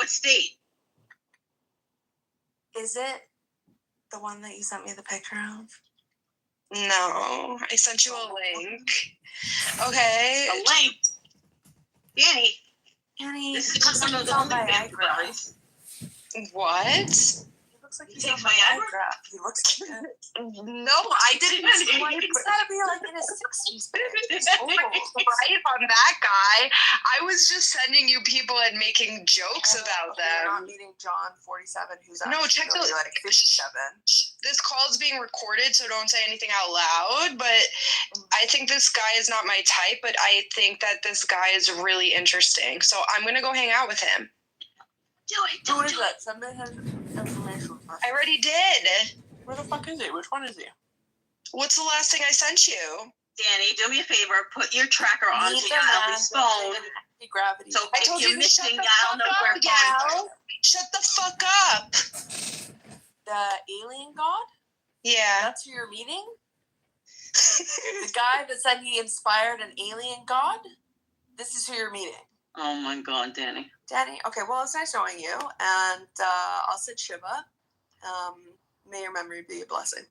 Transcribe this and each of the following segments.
What state? Is it the one that you sent me the picture of? No, I sent you a link. Okay. A link? Danny, This is one of those Viagra. What? He looks like he's on Viagra. He looks good. No, I didn't swipe. He's gotta be like in his 60s, but he's old. Right on that guy. I was just sending you people and making jokes about them. You're not meeting John, 47, who's no, check the like 57. This call is being recorded, so don't say anything out loud. But I think this guy is not my type. But I think that this guy is really interesting. So I'm gonna go hang out with him. Do it. Who is it? Send me his information. I already did. Where the fuck is he? Which one is he? What's the last thing I sent you? Danny, do me a favor. Put your tracker on Ali's phone. Gravity. So I told you to shut the fuck up, gal. Shut the fuck up. The alien god? Yeah. That's who you're meeting? The guy that said he inspired an alien god? This is who you're meeting. Oh my God, Danny. Danny, okay, well, it's nice knowing you, and I'll sit Shiva. May your memory be a blessing.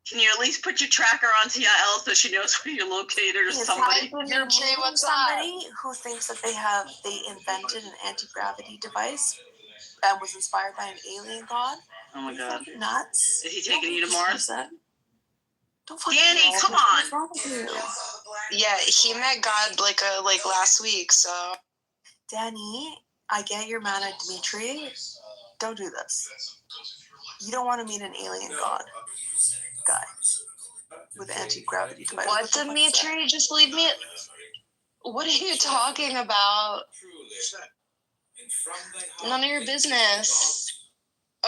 Can you at least put your tracker on TIL so she knows where you're located or somebody? You're meeting somebody who thinks that they invented an anti-gravity device and was inspired by an alien god. Oh my God. Nuts. Is he taking you to Mars? Don't Danny, come on. What's wrong with you? Yeah, he met God like last week, so. Danny, I get you're mad at Dimitri. Don't do this. You don't want to meet an alien god guy with anti-gravity device. What, Dimitri? Just leave me. What are you talking about? None of your business.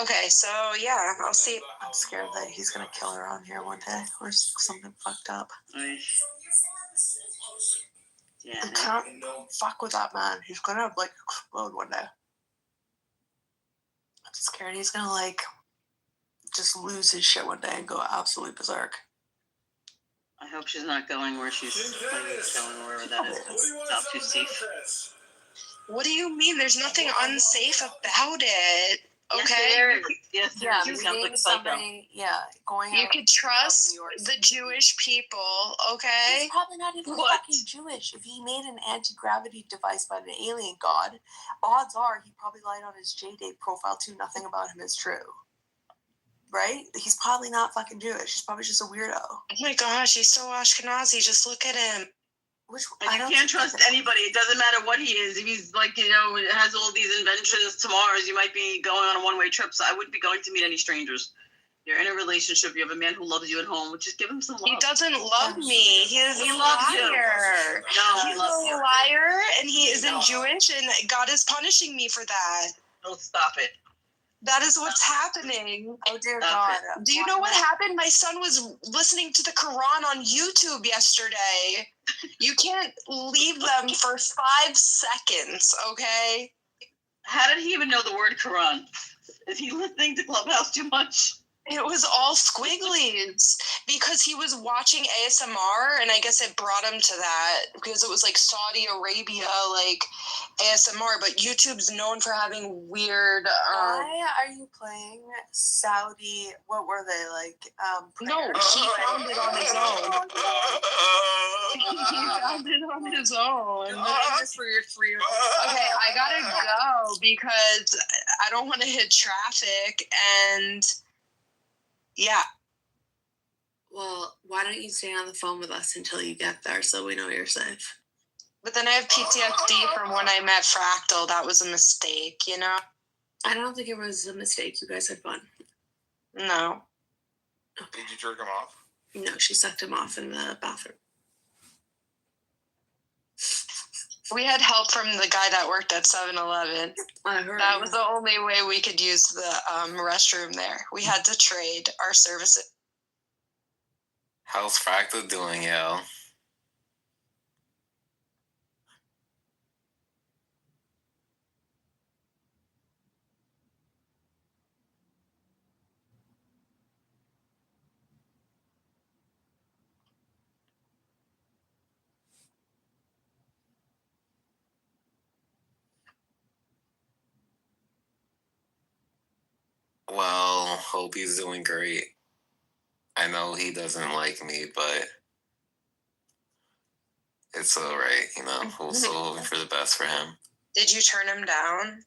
Okay, so yeah, I'll see. I'm scared that he's gonna kill her on here one day or something fucked up. Yeah. You can't fuck with that man. He's gonna explode one day. I'm scared he's gonna just lose his shit one day and go absolutely berserk. I hope she's not going where she's going, wherever that is. It's not too safe. What do you mean? There's nothing unsafe about it. Okay. Yes, meeting somebody. Yeah, going. You could trust the Jewish people. Okay. He's probably not even fucking Jewish. If he made an anti-gravity device by an alien god, odds are he probably lied on his JDate profile too. Nothing about him is true. Right? He's probably not fucking Jewish. He's probably just a weirdo. Oh my gosh, he's so Ashkenazi. Just look at him. You can't trust anybody. It doesn't matter what he is. If he's has all these inventions to Mars, you might be going on a one-way trip. So I wouldn't be going to meet any strangers. You're in a relationship. You have a man who loves you at home. Just give him some love. He doesn't love me. He loves you. No, he's a liar, and he isn't Jewish, and God is punishing me for that. Don't stop it. That is what's happening. Oh, dear God. Do you know what happened? My son was listening to the Quran on YouTube yesterday. You can't leave them for 5 seconds, okay? How did he even know the word Quran? Is he listening to Clubhouse too much? It was all squigglies because he was watching ASMR, and I guess it brought him to that because it was like Saudi Arabia, like ASMR, but YouTube's known for having weird. Why are you playing Saudi? What were they like? No, he found it on his own. He found it on his own. Just for your 3-year-old. Okay, I gotta go because I don't want to hit traffic and. Yeah. Well, why don't you stay on the phone with us until you get there so we know you're safe? But then I have PTSD from when I met Fractal. That was a mistake, you know? I don't think it was a mistake. You guys had fun. No. Okay. Did you jerk him off? No, she sucked him off in the bathroom. We had help from the guy that worked at 7-Eleven. I heard. That was the only way we could use the restroom there. We had to trade our services. How's Fractal doing, yo? hope he's doing great. I know he doesn't like me, but it's all right, you know. We're still hoping for the best for him. Did you turn him down?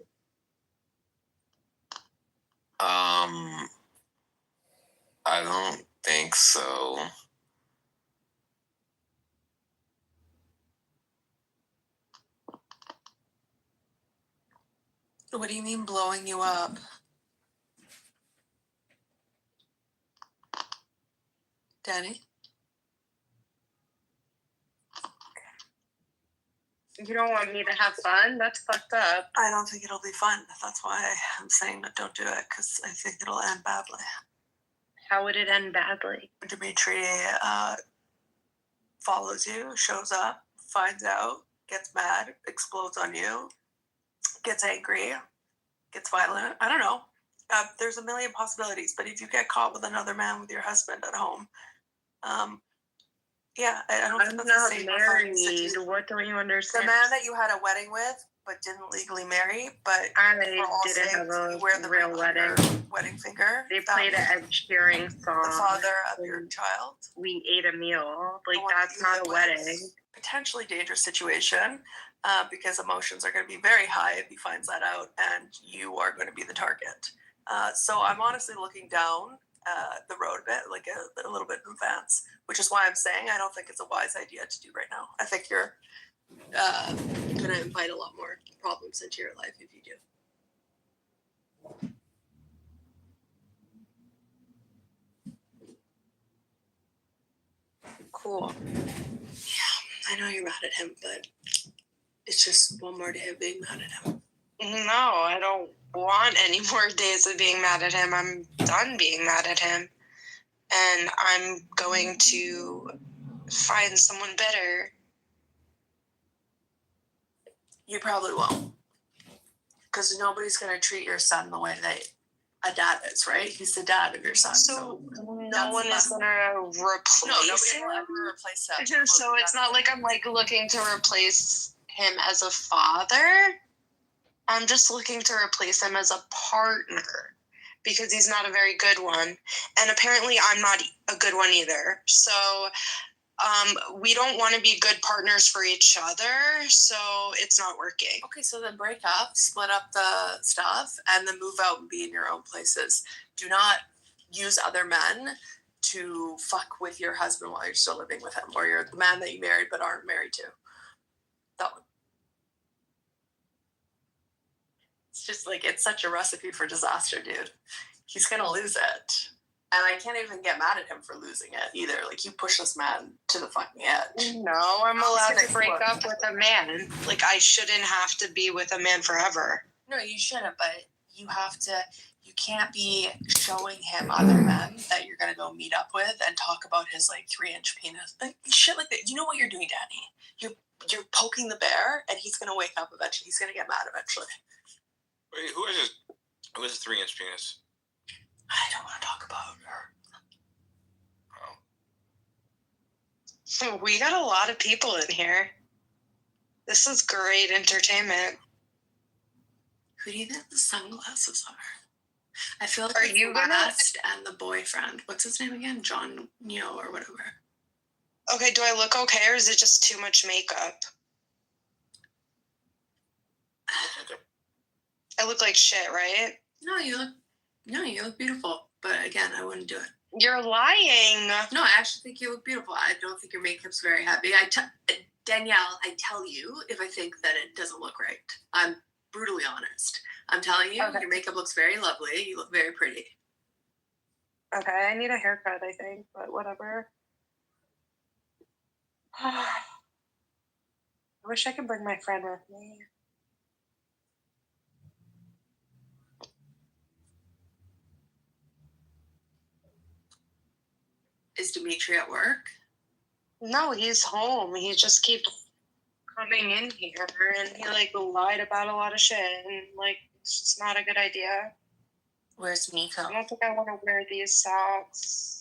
I don't think so. What do you mean blowing you up? Danny? You don't want me to have fun? That's fucked up. I don't think it'll be fun. That's why I'm saying that don't do it, because I think it'll end badly. How would it end badly? Dimitri follows you, shows up, finds out, gets mad, explodes on you, gets angry, gets violent. I don't know. There's a million possibilities, but if you get caught with another man with your husband at home, yeah, I don't think I'm that's not a safe married. What don't you The understand? man that you had a wedding with, but didn't legally marry, but I for all didn't sakes, have a you wear the real ring on your wedding. wedding finger. They That played was an Ed Sheeran song. the father of your child. We ate a meal. Like, The one that's you not lived a with. wedding. Potentially dangerous situation, because emotions are going to be very high if he finds that out, and you are going to be the target. So I'm honestly looking down the road a bit, like a little bit in advance, which is why I'm saying I don't think it's a wise idea to do right now. I think you're going to invite a lot more problems into your life if you do. Cool. Yeah, I know you're mad at him, but it's just one more day of being mad at him. No, I don't want any more days of being mad at him. I'm done being mad at him. And I'm going to find someone better. You probably won't. Because nobody's going to treat your son the way that a dad is, right? He's the dad of your son. So no one is going to replace nobody him? will ever replace him. So it's not like I'm like looking to replace him as a father. I'm just looking to replace him as a partner because he's not a very good one. And apparently I'm not a good one either. So we don't want to be good partners for each other. So it's not working. Okay, so then break up, split up the stuff, and then move out and be in your own places. Do not use other men to fuck with your husband while you're still living with him, or you're the man that you married but aren't married to. That one. It's just like, it's such a recipe for disaster, dude. He's gonna lose it. And I can't even get mad at him for losing it either. Like, you push this man to the fucking edge. No, I'm allowed to break up with a man. Like, I shouldn't have to be with a man forever. No, you shouldn't, but you have to, you can't be showing him other men that you're gonna go meet up with and talk about his, like, 3-inch penis. Like, shit like that. You know what you're doing, Danny? You're poking the bear, and he's gonna wake up eventually. He's gonna get mad eventually. Wait, who is a 3-inch penis? I don't want to talk about her. Oh. We got a lot of people in here. This is great entertainment. Who do you think the sunglasses are? I feel like Are it's you the gonna- last and the boyfriend. What's his name again? John Neo or whatever. Okay, do I look okay or is it just too much makeup? I look like shit, right? No, you look beautiful. But again, I wouldn't do it. You're lying. No, I actually think you look beautiful. I don't think your makeup's very heavy. Danielle, I tell you if I think that it doesn't look right. I'm brutally honest. I'm telling you, Okay. Your makeup looks very lovely. You look very pretty. Okay, I need a haircut, I think, but whatever. I wish I could bring my friend with me. Is Dimitri at work? No, he's home. He just keeps coming in here and he like lied about a lot of shit and like it's just not a good idea. Where's Nico? I don't think I want to wear these socks.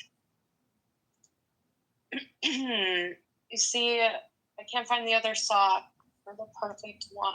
You see, I can't find the other sock for the perfect one.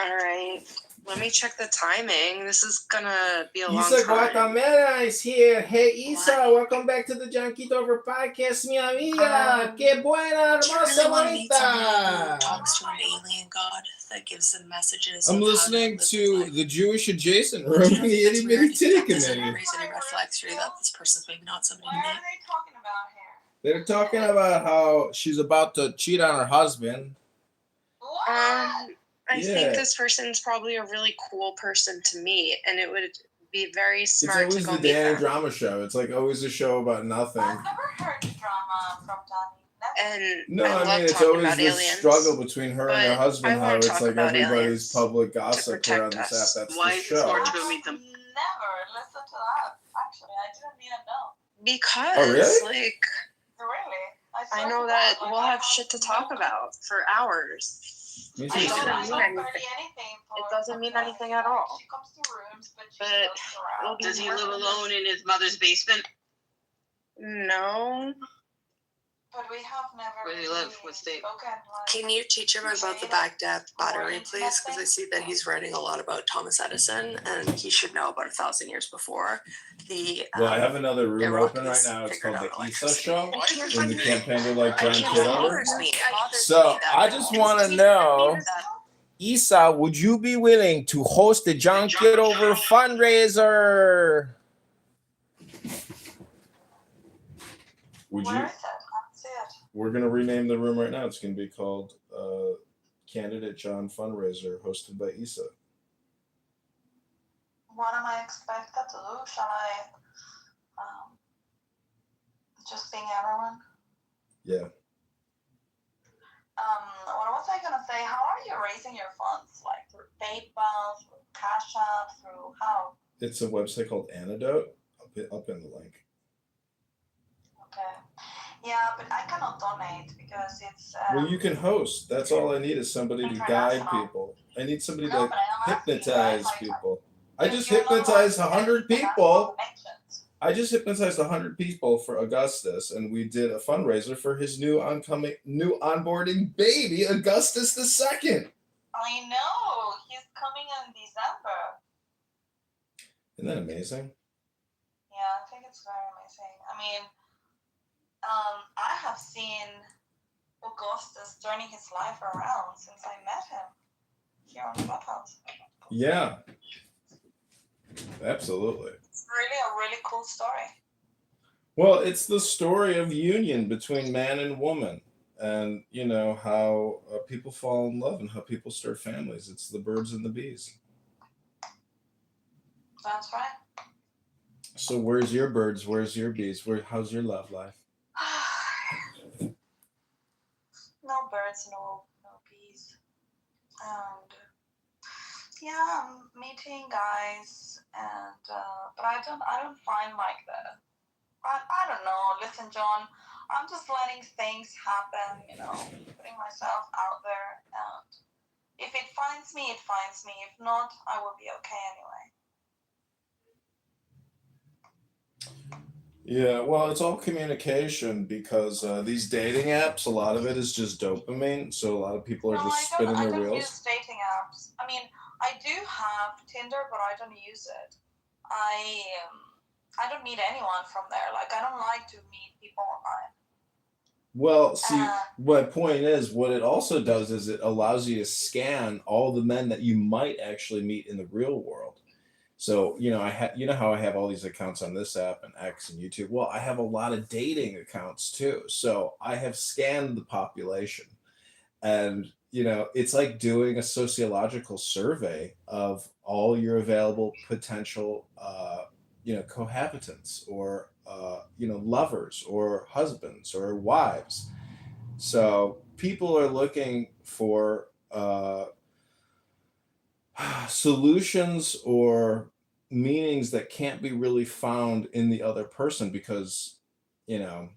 All right. Let me check the timing. This is gonna be a long Isa time. Guatemala is here. Hey, Isa, welcome back to the John Kitover podcast, mi amiga. Qué buena, Do you hermosa, really want to meet someone who bonita. talks to an alien god that gives them messages? I'm of how to listening live to their life? the Jewish adjacent Do you room know in the if Itty it's Bitty weird? Titty That doesn't Committee. reason it reflects you that this person's maybe not somebody What you are need. they talking about here? They're talking about how she's about to cheat on her husband. What? I think this person's probably a really cool person to meet, and it would be very It's smart to always go the meet Danny them. drama show. It's like always a show about nothing. I've never heard drama from Danny. Never. And No, I I love mean, it's talking always about this aliens. struggle between her and her but husband, I how won't it's talk like about everybody's aliens public to gossip around protect this us. app. That's Why the is it show. smart to go I've meet them? never listened to that. Actually, I didn't even know. Because, Oh, really? like, Really? I know that we'll have shit to talk about for hours. Me It too. doesn't I mean don't anything. barely anything for It doesn't mean Danny. anything at all. She comes to rooms, but she But goes it'll around. be Does he live alone in his mother's basement? No. But we have never Where do you live? What state? spoken like. Can you teach him about the Baghdad battery, please? Because I see that he's writing a lot about Thomas Edison, and he should know about 1,000 years before the. Well, I have another room open right Iraqis now. It's figured called out the Isa electricity. Show. I can't In the fucking- campaign with like John I can't Kitover. bothers me. It bothers So me that I just want to he know, that Isa, would you be willing to host the John Kitover fundraiser? Would Where you? is it? I see it. We're gonna rename the room right now. It's gonna be called Candidate John Fundraiser, hosted by Isa. What am I expected to do? Shall I just being everyone? Yeah. What was I gonna say? How are you raising your funds? Like through PayPal, through Cash App, through how? It's a website called Antidote. I'll pin the link. Okay. Yeah, but I cannot donate because it's. Well, you can host. That's all I need is somebody to guide people. I need somebody No, to but I'm asking, hypnotize right? Like, people. I just you're not hypnotized allowed to 100 connect people. connections. I just hypnotized 100 people for Augustus, and we did a fundraiser for his new onboarding baby, Augustus II. I know he's coming in December. Isn't that amazing? Yeah, I think it's very amazing. I mean, I have seen Augustus turning his life around since I met him here on Clubhouse. Yeah. Absolutely. It's really a really cool story. Well, it's the story of union between man and woman, and you know how people fall in love and how people start families. It's the birds and the bees. That's right. So where's your birds? Where's your bees? How's your love life? No birds, no bees. And yeah, I'm meeting guys, and but I don't find like I don't know. Listen, John, I'm just letting things happen. You know, putting myself out there, and if it finds me, it finds me. If not, I will be okay anyway. Yeah, well, it's all communication because these dating apps, a lot of it is just dopamine. So a lot of people are No, just I spinning their don't wheels. use dating apps. I mean, I do have Tinder, but I don't use it. I don't meet anyone from there. Like, I don't like to meet people online. Well, see, my point is, what it also does is it allows you to scan all the men that you might actually meet in the real world. So, you know, you know how I have all these accounts on this app and X and YouTube. Well, I have a lot of dating accounts too. So I have scanned the population, and you know, it's like doing a sociological survey of all your available potential, you know, cohabitants or you know, lovers or husbands or wives. So people are looking for solutions or meanings that can't be really found in the other person because, you know,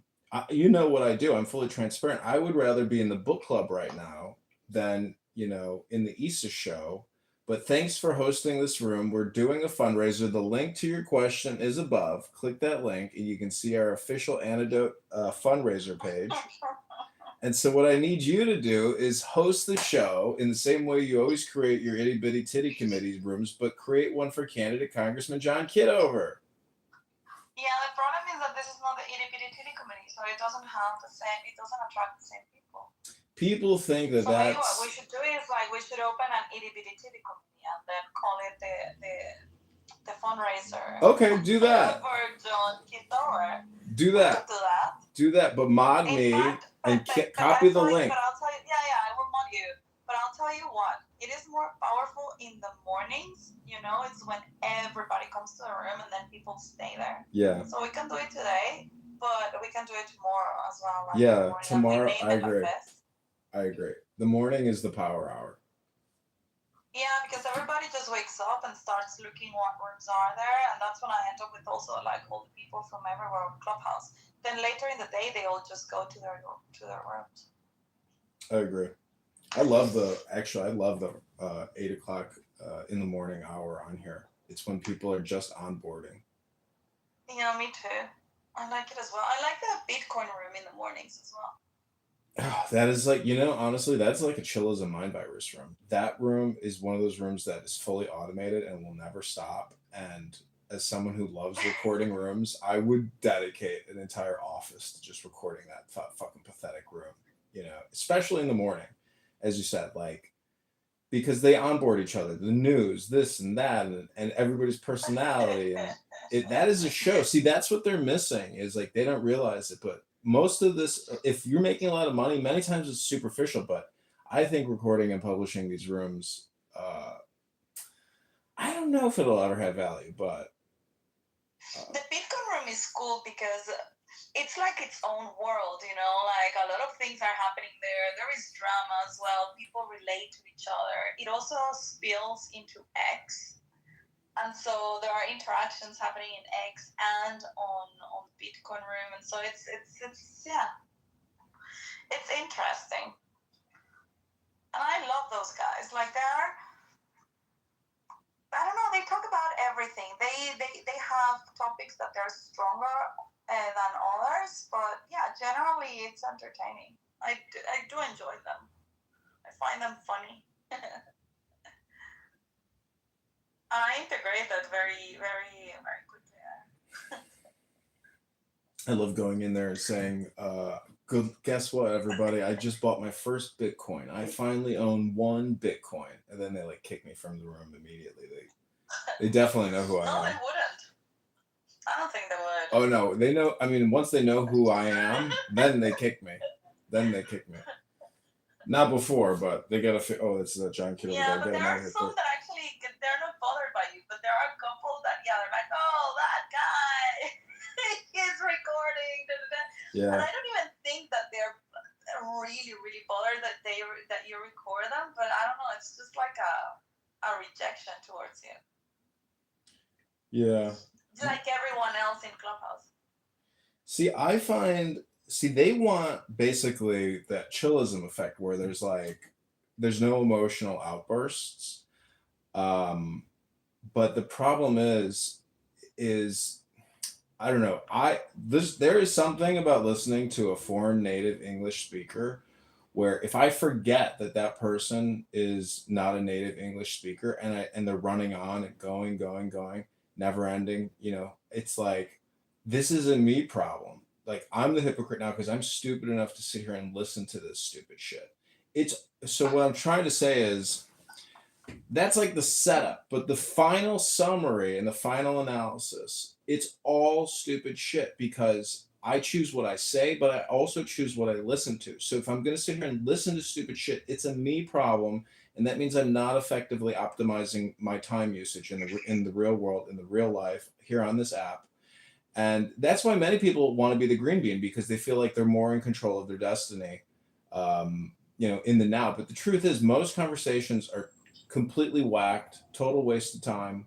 you know what I do. I'm fully transparent. I would rather be in the book club right now than, you know, in the Issa show. But thanks for hosting this room. We're doing a fundraiser. The link to your question is above. Click that link and you can see our official Antidote fundraiser page. And so what I need you to do is host the show in the same way you always create your itty bitty titty committee rooms, but create one for candidate Congressman John Kitover. Yeah, the problem is that this is not the itty bitty titty committee, so it doesn't have the same. It doesn't attract the same people. People think that So maybe that's. what we should do is like we should open an itty bitty titty committee and then call it the fundraiser. Okay, do that. For John Kitover. Do We that. could do that. Do that, but mod In me fact, and but copy I'll the tell you- link. But I'll tell you, yeah, I will mod you. But I'll tell you what, it is more powerful in the mornings. You know, it's when everybody comes to the room and then people stay there. Yeah. So we can do it today, but we can do it tomorrow as well. Like Yeah, in the morning, and we tomorrow, name I it like agree. this. I agree. The morning is the power hour. Yeah, because everybody just wakes up and starts looking what rooms are there, and that's when I end up with also like all the people from everywhere on Clubhouse. Then later in the day, they all just go to their rooms. I agree. I love the 8 o'clock in the morning hour on here. It's when people are just onboarding. Yeah, me too. I like it as well. I like the Bitcoin room in the mornings as well. Oh, that is like, honestly, that's like a chill as a mind virus room. That room is one of those rooms that is fully automated and will never stop. And as someone who loves recording rooms, I would dedicate an entire office to just recording that fucking pathetic room, especially in the morning, as you said, like, because they onboard each other, the news, this and that, and everybody's personality. And that is a show. See, that's what they're missing is like, they don't realize it, but most of this, if you're making a lot of money, many times it's superficial, but I think recording and publishing these rooms, I don't know if it'll ever have value, but. The Bitcoin room is cool because it's like its own world, like a lot of things are happening there. There is drama as well. People relate to each other. It also spills into X. And so there are interactions happening in X and on Bitcoin room, and so it's interesting. And I love those guys. Like I don't know. They talk about everything. They have topics that they're stronger than others, but yeah, generally it's entertaining. I do enjoy them. I find them funny. I integrate that very, very, very quickly. I love going in there and saying, "Good, guess what, everybody? I just bought my first Bitcoin. I finally own 1 Bitcoin." And then they like kick me from the room immediately. They definitely know who I am. No, they wouldn't. I don't think they would. Oh no, they know. I mean, once they know who I am, then they kick me. Not before, but they gotta. Oh, it's John Kitover. Yeah, but there are some that actually they're not bothered by you, but there are a couple that they're like, oh, that guy, he's recording. Da, da, da. Yeah. And I don't even think that they're really, really bothered that you record them, but I don't know. It's just like a rejection towards you. Yeah. Just like everyone else in Clubhouse. See, they want basically that chillism effect where there's no emotional outbursts. But the problem is I don't know. There is something about listening to a foreign native English speaker where if I forget that person is not a native English speaker and they're running on and going, never ending, it's like, this is a me problem. Like, I'm the hypocrite now because I'm stupid enough to sit here and listen to this stupid shit. So what I'm trying to say is that's like the setup, but the final summary and the final analysis, it's all stupid shit because I choose what I say, but I also choose what I listen to. So if I'm going to sit here and listen to stupid shit, it's a me problem. And that means I'm not effectively optimizing my time usage in the real world, in the real life, here on this app. And that's why many people want to be the green bean because they feel like they're more in control of their destiny, in the now. But the truth is most conversations are completely whacked, total waste of time.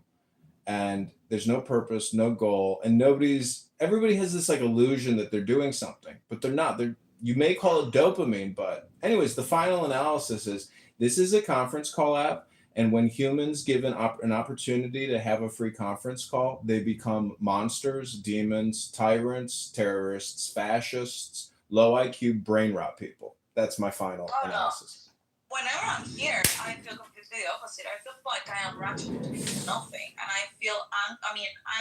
And there's no purpose, no goal. And everybody has this like illusion that they're doing something, but they're not. You may call it dopamine, but anyways, the final analysis is this is a conference call app. And when humans given an opportunity to have a free conference call, they become monsters, demons, tyrants, terrorists, fascists, low IQ, brain rot people. That's my final Oh, no. analysis. Whenever I'm here, I feel completely the opposite. I feel like I am ratcheted to nothing, and I feel I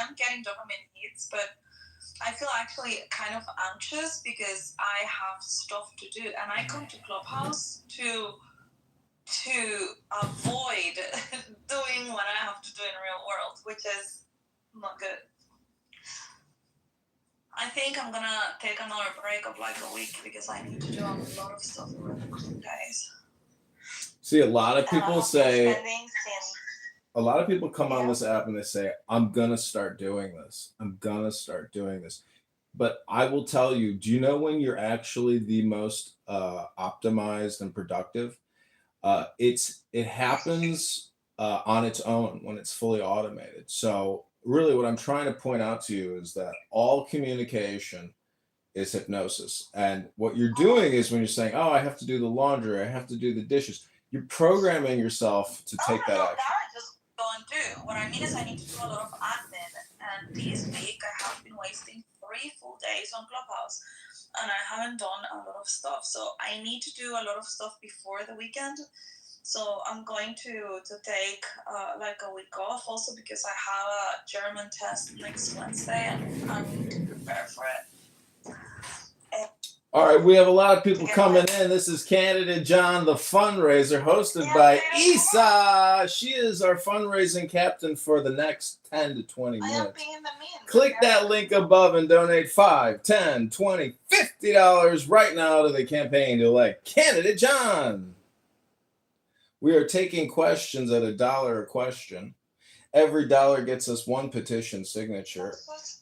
am getting dopamine hits, but I feel actually kind of anxious because I have stuff to do, and I come to Clubhouse to avoid doing what I have to do in real world, which is not good. I think I'm gonna take another break of like a week because I need to do a lot of stuff over the coming days. See, a lot of people come on this app and they say, I'm going to start doing this. I'm going to start doing this. But I will tell you, do you know when you're actually the most optimized and productive? It happens on its own when it's fully automated. So really what I'm trying to point out to you is that all communication is hypnosis. And what you're doing is when you're saying, oh, I have to do the laundry, I have to do the dishes, you're programming yourself to take that action. That I just don't do. What I mean is I need to do a lot of admin. And this week I have been wasting 3 full days on Clubhouse. And I haven't done a lot of stuff. So I need to do a lot of stuff before the weekend. So I'm going to take like a week off also because I have a German test next Wednesday and I need to prepare for it. All right, we have a lot of people coming in. This is Candidate John, the fundraiser, hosted by Isa. She is our fundraising captain for the next 10 to 20 minutes. Click that link above and donate $5, $10, $20, $50 right now to the campaign to elect Candidate John. We are taking questions at $1 a question. Every dollar gets us 1 petition signature.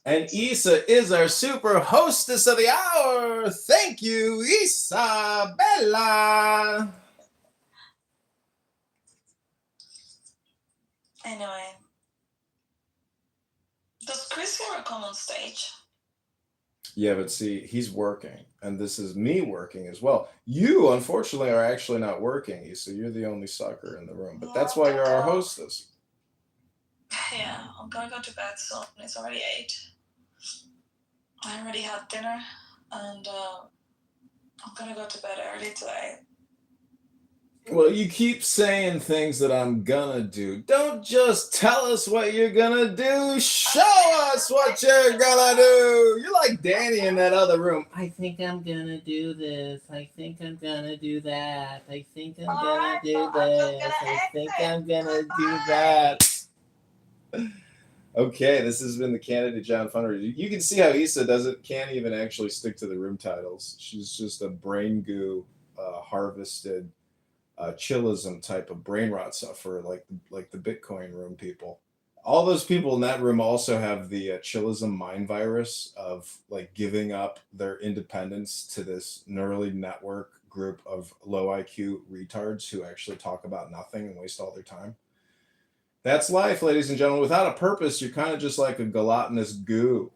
And Isa is our super hostess of the hour. Thank you, Isabella. Anyway, does Chris ever come on stage? Yeah, but see, he's working, and this is me working as well. You, unfortunately, are actually not working, Isa. You're the only sucker in the room, but that's why you're our hostess. Yeah, I'm gonna go to bed soon. It's already 8. I already had dinner, and I'm gonna go to bed early today. Well, you keep saying things that I'm gonna do. Don't just tell us what you're gonna do. Show us what you're gonna do. You're like Danny in that other room. I think I'm gonna do this. I think I'm gonna do that. I think I'm gonna do this. I think I'm gonna do that. Okay, this has been the Candidate John fundraiser. You can see how Isa can't even actually stick to the room titles. She's just a brain goo, harvested chillism type of brain rot sufferer, like the Bitcoin room people. All those people in that room also have the chillism mind virus of like giving up their independence to this neurally network group of low IQ retards who actually talk about nothing and waste all their time. That's life, ladies and gentlemen. Without a purpose, you're kind of just like a gelatinous goo.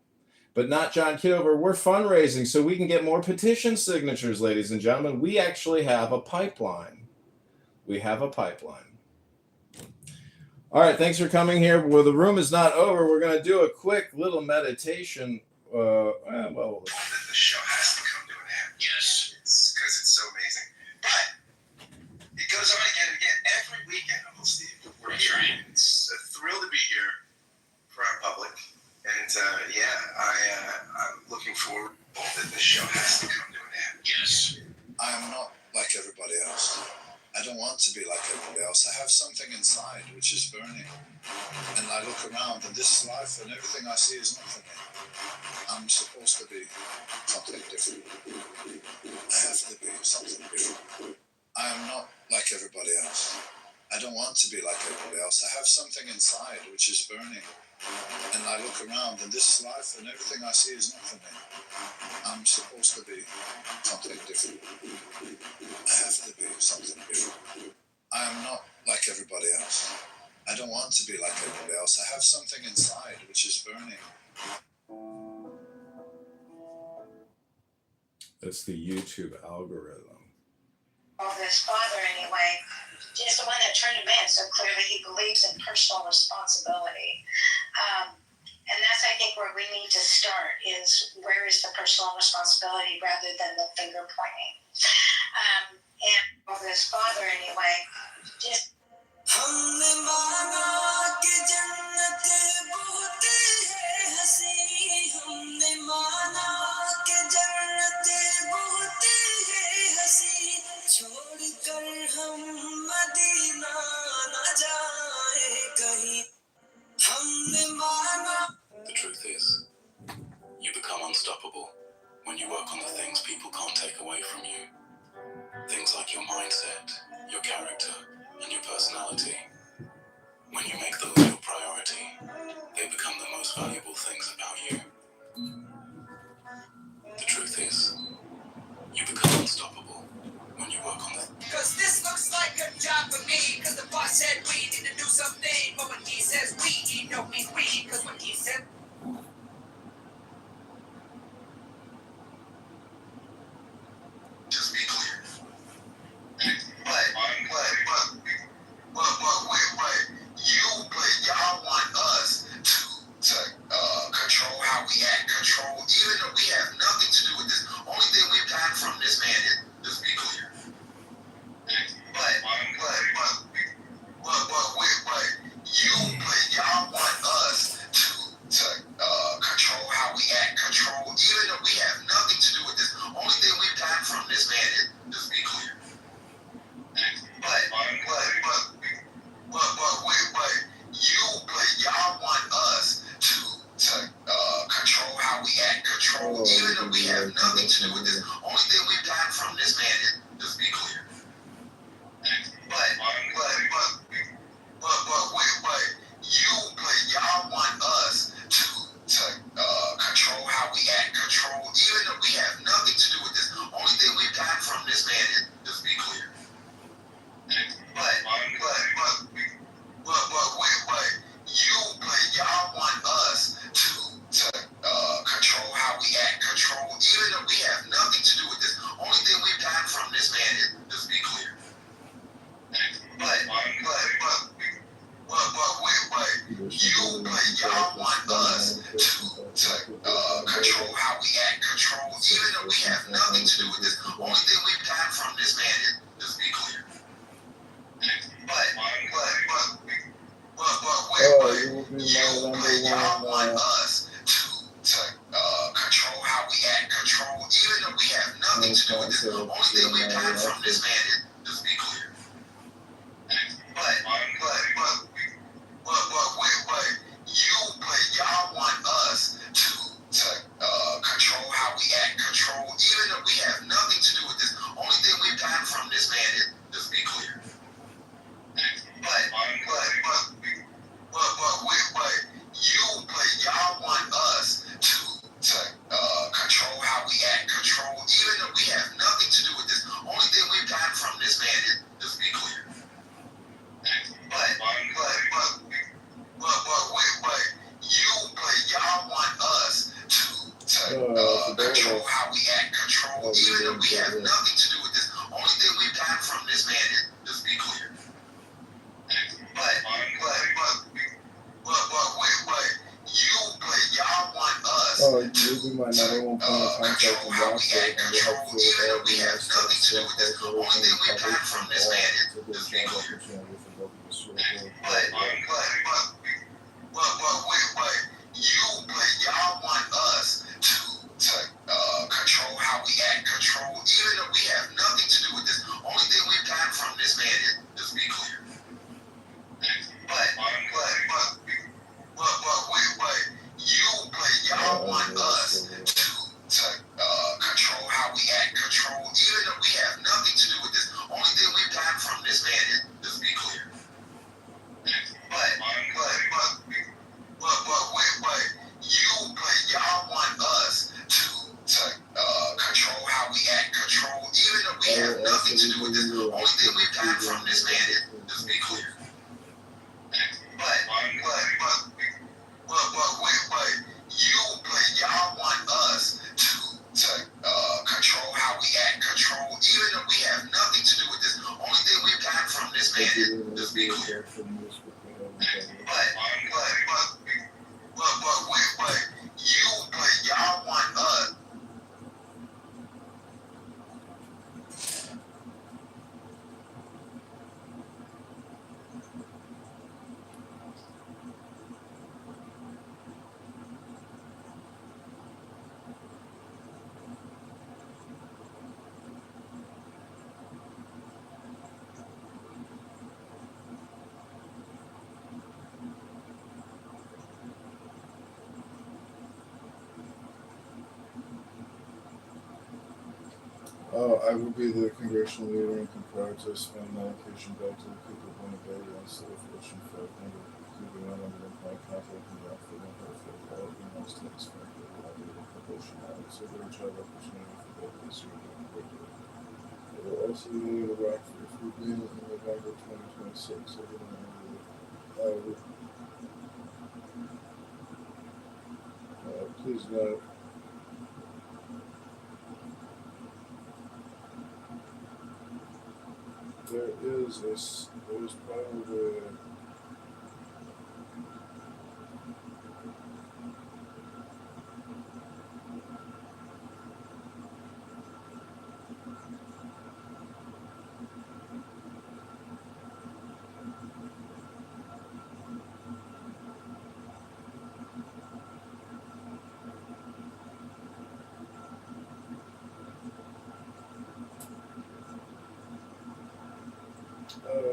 But not John Kitover. We're fundraising so we can get more petition signatures, ladies and gentlemen. We actually have a pipeline. We have a pipeline. All right, thanks for coming here. Well, the room is not over. We're going to do a quick little meditation. The show has to come to an end. Yes. It's because it's so amazing. But it goes on again and again. Every weekend, almost, Steve. We're trying. It's a thrill to be here for our public. And I'm looking forward that the show has to come to an end. Yes. I am not like everybody else. I don't want to be like everybody else. I have something inside which is burning. And I look around and this is life and everything I see is not for me. I'm supposed to be something different. I have to be something different. I am not like everybody else. I don't want to be like everybody else. I have something inside which is burning. And I look around and this is life and everything I see is not for me. I'm supposed to be something different. I have to be something different. I am not like everybody else. I don't want to be like everybody else. I have something inside which is burning. That's the YouTube algorithm. Well, his father, anyway, is the one that turned him in, so clearly he believes in personal responsibility. And that's, I think, where we need to start is where is the personal responsibility rather than the finger pointing. his father anyway. Just हमने माना कि जन्नत बहुत है हसी, हमने माना कि जन्नत बहुत है हसी, छोड़कर हम मदीना न जाए कहीं, हमने माना. The truth is, you become unstoppable when you work on the things people can't take away from you. Things like your mindset, your character, and your personality. When you make those your priority, they become the most valuable things about you. The truth is, you become unstoppable when you work on the... Cause this looks like a job for me, cause the boss said we need to do something, but when he says we, he don't mean we, cause when he said... Just be clear. Y'all want us to control how we act, control, even though we have nothing to do with this. Only thing we've gotten from this man is, just be clear. Y'all want us to control how we act, control, even though we have nothing to do with this. Only thing we've gotten from this man is, just be clear. Y'all want us to control how we act, control, even though we have nothing to do with this. Only thing we've gotten from this man is, just be clear. Y'all want us to control how we act, control, even though we have nothing to do with this. Only thing we've gotten from this man is, just be clear. Y'all want us to control how we act, control, even though we have nothing to do with this. Only thing we've gotten from this man is, just be clear. Y'all want us to control how we act, control, even though we have nothing to do with this. Only thing we've gotten from this man is, just be clear. Y'all want us to control how we act, control, even though we have nothing to do with this. Only thing we've gotten from this man is, just be clear. Y'all want us to control how we act, control, even though we have nothing to do with this. Only thing we've gotten from this man is, just be clear. Y'all want us to control how we act, control, even though we have nothing to do with this. Only thing we've gotten from this man is, just be clear. Y'all want us to control how we act, control, even though we have nothing to do with this. Only thing we've gotten from this man is, just be clear. Y'all want us to control how we act, control, even though we have nothing to do with this. Only thing we've gotten from this man is, just be clear. Y'all want us to control how we act, control, even though we have nothing to do with this. Only thing we've gotten from this man is, just be clear. Y'all want us to control how we act, control, even though we have nothing to do with this. Only thing we've gotten from this man is, just be clear. Y'all want us to control how we act, control, even though we have nothing to do with this. Only thing we've gotten from this man is, just be clear. Y'all want us to control how we act, control, even though we have nothing to do with this. Only thing we've gotten from this man is, just be clear. Y'all want us. I will be the congressional leader and can prioritize spending allocation back to the people of Winnebago instead of Fortune 500. Keeping on under my contact and offer them for all the most tax factor proportionality. So their job opportunity for both this year and I will also be leading the rock for food being in November 2026. Please note. There's probably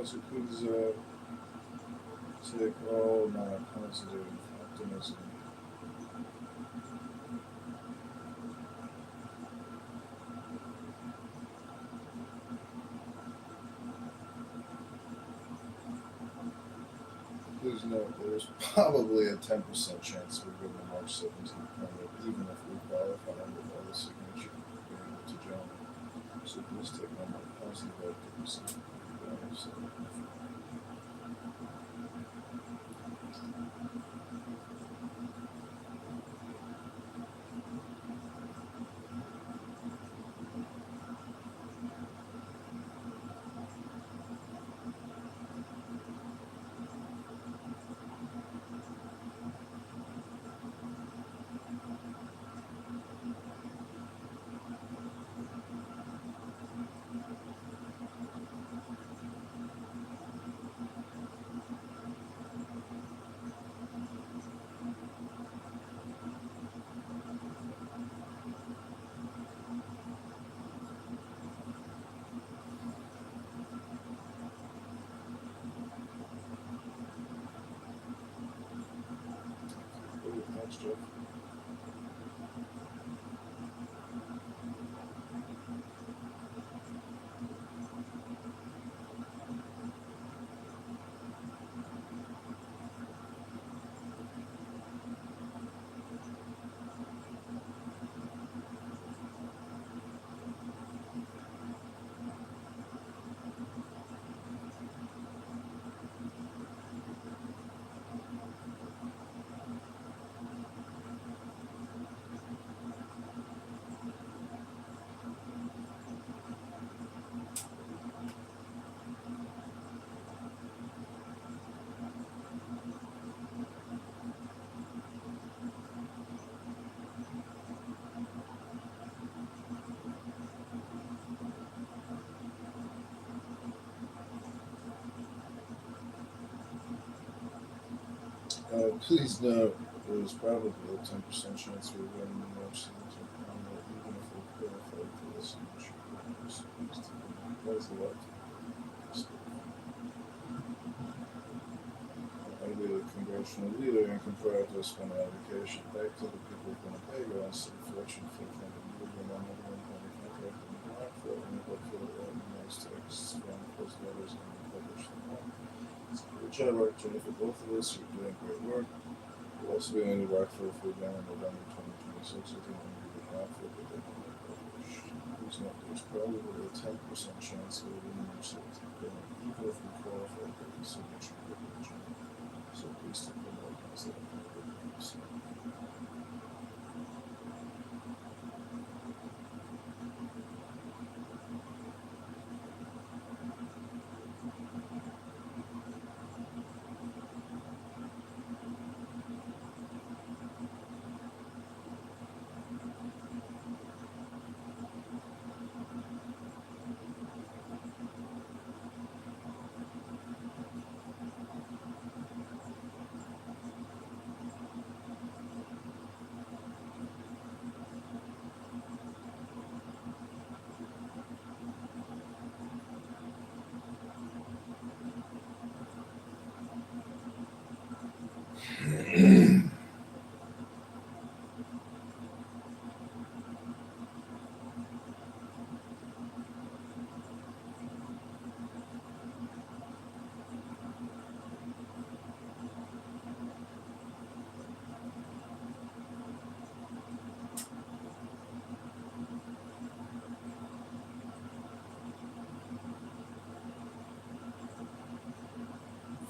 so please take all my positive optimism. Please note there's probably a 10% chance we win the March 17th primary, even if we qualify with all the signature to John. So please take all my positive optimism. Thanks, Jeff. Please note, there's probably a 10% chance we win the March 17th primary, even if we qualify for this signature. That's a lot. I'll be the congressional leader and can prioritize spending allocation back to the people of Winnebago instead of Fortune 500. Moving on over and contract and block for and hopefully all the most texts from post letters and publish them all. Good job, opportunity for both of us. You're doing great work. We'll also be in the Rockford Food Down in November 2026. I think I'm going to be Rockford, but they don't get published. Please note there's probably a 10% chance we'll win the March 17th, even if we qualify for the signature privilege. So please take the more positive optimism.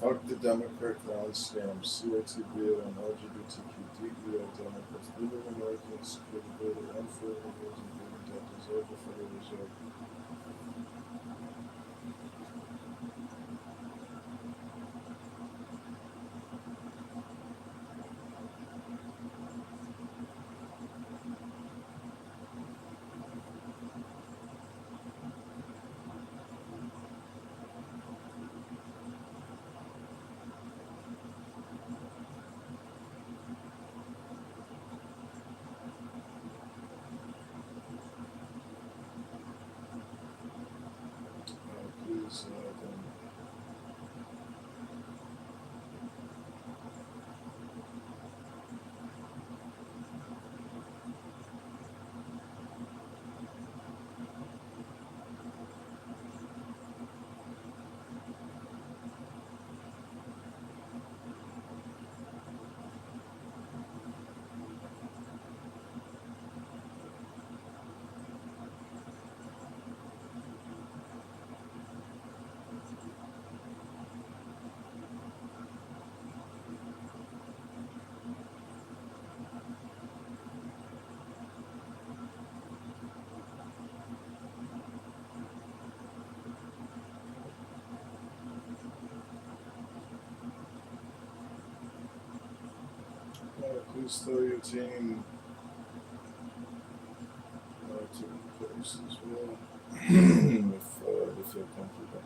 Fuck the Democrat clown scam. COTV and LGBTQ DEI Democrats. Legal Americans could vote unfair rules and voting that deserve the Federal Reserve. Please, please throw your team to the place as well if you're comfortable.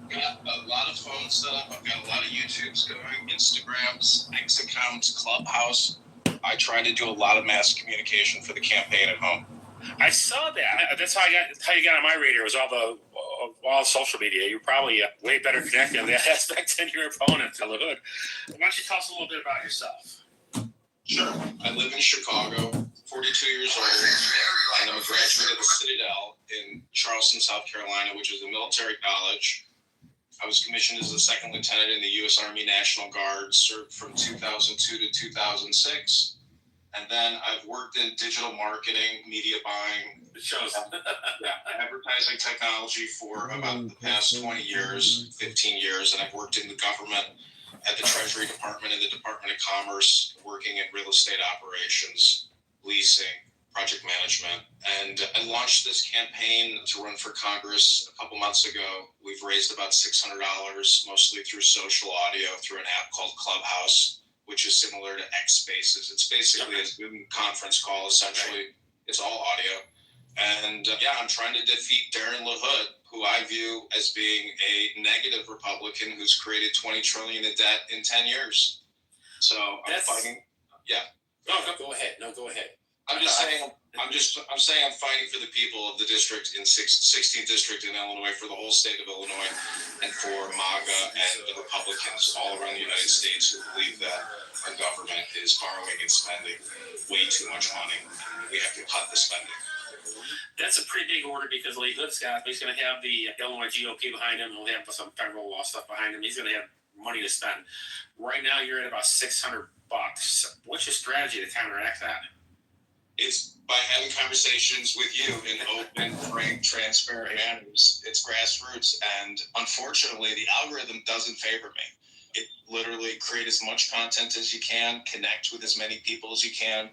Got a lot of phones set up. I've got a lot of YouTubes going, Instagrams, X accounts, Clubhouse. I try to do a lot of mass communication for the campaign at home. I saw that. That's how you got on my radar. Was all social media. You're probably way better connected in that aspect than your opponent, the hood. Why don't you tell us a little bit about yourself? Sure. I live in Chicago, 42 years old, and I'm a graduate of the Citadel in Charleston, South Carolina, which is a military college. I was commissioned as a second lieutenant in the U.S. Army National Guard, served from 2002 to 2006. And then I've worked in digital marketing, media buying, advertising technology for about the past 20 years, 15 years. And I've worked in the government at the Treasury Department and the Department of Commerce, working in real estate operations, leasing, project management. And I launched this campaign to run for Congress a couple months ago. We've raised about $600, mostly through social audio, through an app called Clubhouse, which is similar to X Spaces. It's basically a Zoom conference call, essentially. It's all audio. And I'm trying to defeat Darren LaHood, who I view as being a negative Republican who's created $20 trillion in debt in 10 years. So I'm fighting. Yeah. No, go ahead. I'm saying I'm fighting for the people of the district in 16th district in Illinois, for the whole state of Illinois, and for MAGA and the Republicans all around the United States who believe that our government is borrowing and spending way too much money. We have to cut the spending. That's a pretty big order because Lee Hood's he's going to have the Illinois GOP behind him. He'll have some federal law stuff behind him. He's going to have money to spend. Right now, you're at about $600. What's your strategy to counteract that? It's by having conversations with you in open, frank, transparent manners. It's grassroots, and unfortunately, the algorithm doesn't favor me. It literally create as much content as you can, connect with as many people as you can,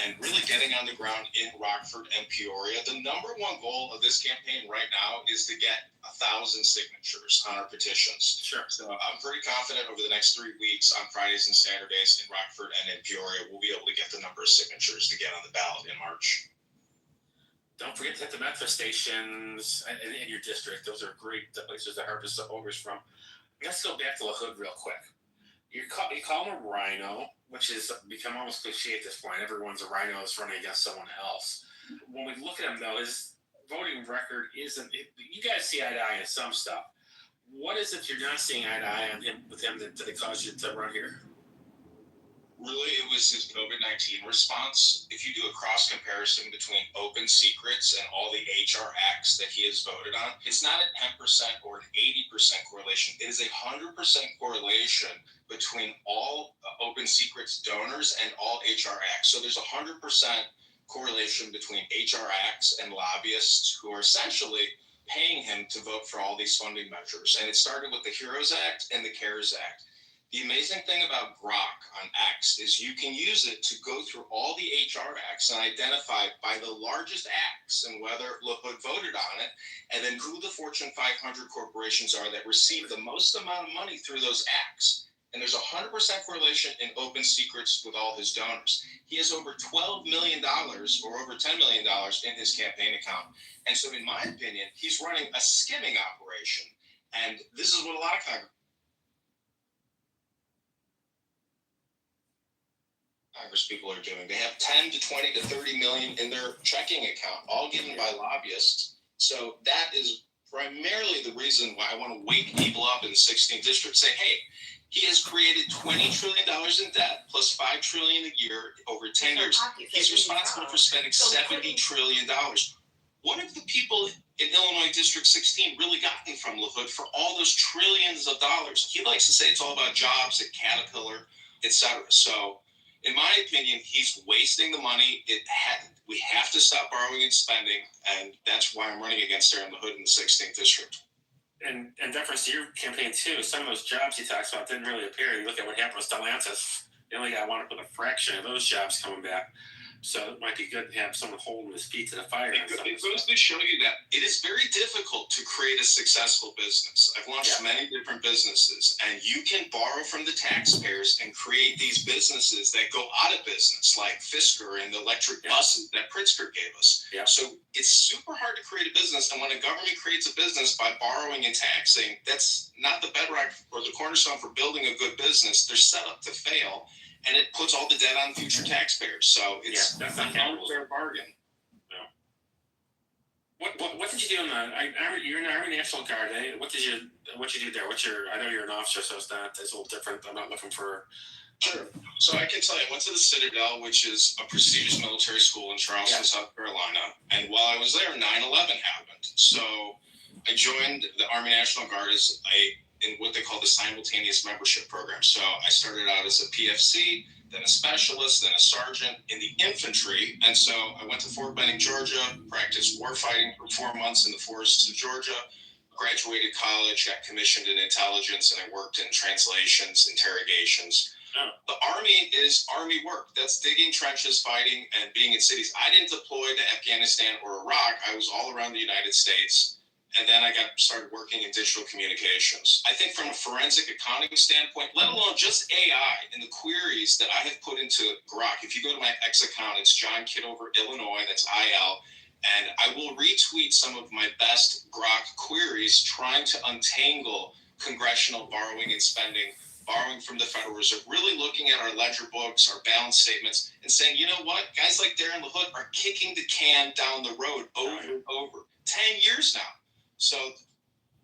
and really getting on the ground in Rockford and Peoria. The number one goal of this campaign right now is to get 1,000 signatures on our petitions. Sure. So I'm pretty confident over the next 3 weeks on Fridays and Saturdays in Rockford and in Peoria, we'll be able to get the number of signatures to get on the ballot in March. Don't forget to hit the metro stations in your district. Those are great places to harvest the voters from. Let's go back to La Hood real quick. You call him a rhino, which has become almost cliche at this point. Everyone's a rhino that's running against someone else. When we look at him, though, his voting record isn't. You guys see eye to eye on some stuff. What is it you're not seeing eye to eye on with him that caused you to run here? Really, it was his COVID-19 response. If you do a cross comparison between open secrets and all the HR acts that he has voted on, it's not a 10% or an 80% correlation. It is a 100% correlation between all open secrets donors and all HR acts. So there's a 100% correlation between HR acts and lobbyists who are essentially paying him to vote for all these funding measures. And it started with the HEROES Act and the CARES Act. The amazing thing about Grok on X is you can use it to go through all the HR acts and identify by the largest acts and whether La Hood voted on it, and then who the Fortune 500 corporations are that receive the most amount of money through those acts. And there's a 100% correlation in open secrets with all his donors. He has over $12 million or over $10 million in his campaign account. And so in my opinion, he's running a skimming operation. And this is what a lot of Congress people are doing. They have 10 to 20 to 30 million in their checking account, all given by lobbyists. So that is primarily the reason why I want to wake people up in the 16th district, say, hey, he has created $20 trillion in debt plus $5 trillion a year over 10 years. He's responsible for spending $70 trillion. What have the people in Illinois District 16 really gotten from La Hood for all those trillions of dollars? He likes to say it's all about jobs at Caterpillar, etc. So in my opinion, he's wasting the money. We have to stop borrowing and spending, and that's why I'm running against Aaron La Hood in the 16th district. And in deference to your campaign too, some of those jobs he talks about didn't really appear. You look at what happened with Stellantis. They only got one up with a fraction of those jobs coming back. So it might be good to have someone holding his feet to the fire. It goes to show you that it is very difficult to create a successful business. I've launched many different businesses, and you can borrow from the taxpayers and create these businesses that go out of business, like Fisker and the electric buses that Pritzker gave us. Yeah. So it's super hard to create a business, and when a government creates a business by borrowing and taxing, that's not the bedrock or the cornerstone for building a good business. They're set up to fail. And it puts all the debt on future taxpayers. So it's that's an unfair bargain. What did you do in the Army? You're in the Army National Guard. Eh? What did you do there? I know you're an officer, so it's a little different. I'm not looking for. Sure. So I can tell you, I went to the Citadel, which is a prestigious military school in Charleston, South Carolina. And while I was there, 9/11 happened. So I joined the Army National Guard as in what they call the simultaneous membership program. So I started out as a PFC, then a specialist, then a sergeant in the infantry. And so I went to Fort Benning, Georgia, practiced war fighting for 4 months in the forests of Georgia, graduated college, got commissioned in intelligence, and I worked in translations, interrogations. Oh. The Army is Army work. That's digging trenches, fighting, and being in cities. I didn't deploy to Afghanistan or Iraq. I was all around the United States. And then I started working in digital communications. I think from a forensic accounting standpoint, let alone just AI and the queries that I have put into Grok. If you go to my X account, it's John Kitover, Illinois, that's IL. And I will retweet some of my best Grok queries trying to untangle congressional borrowing and spending, borrowing from the Federal Reserve, really looking at our ledger books, our balance statements, and saying, you know what? Guys like Darren La Hood are kicking the can down the road over and over. 10 years now. So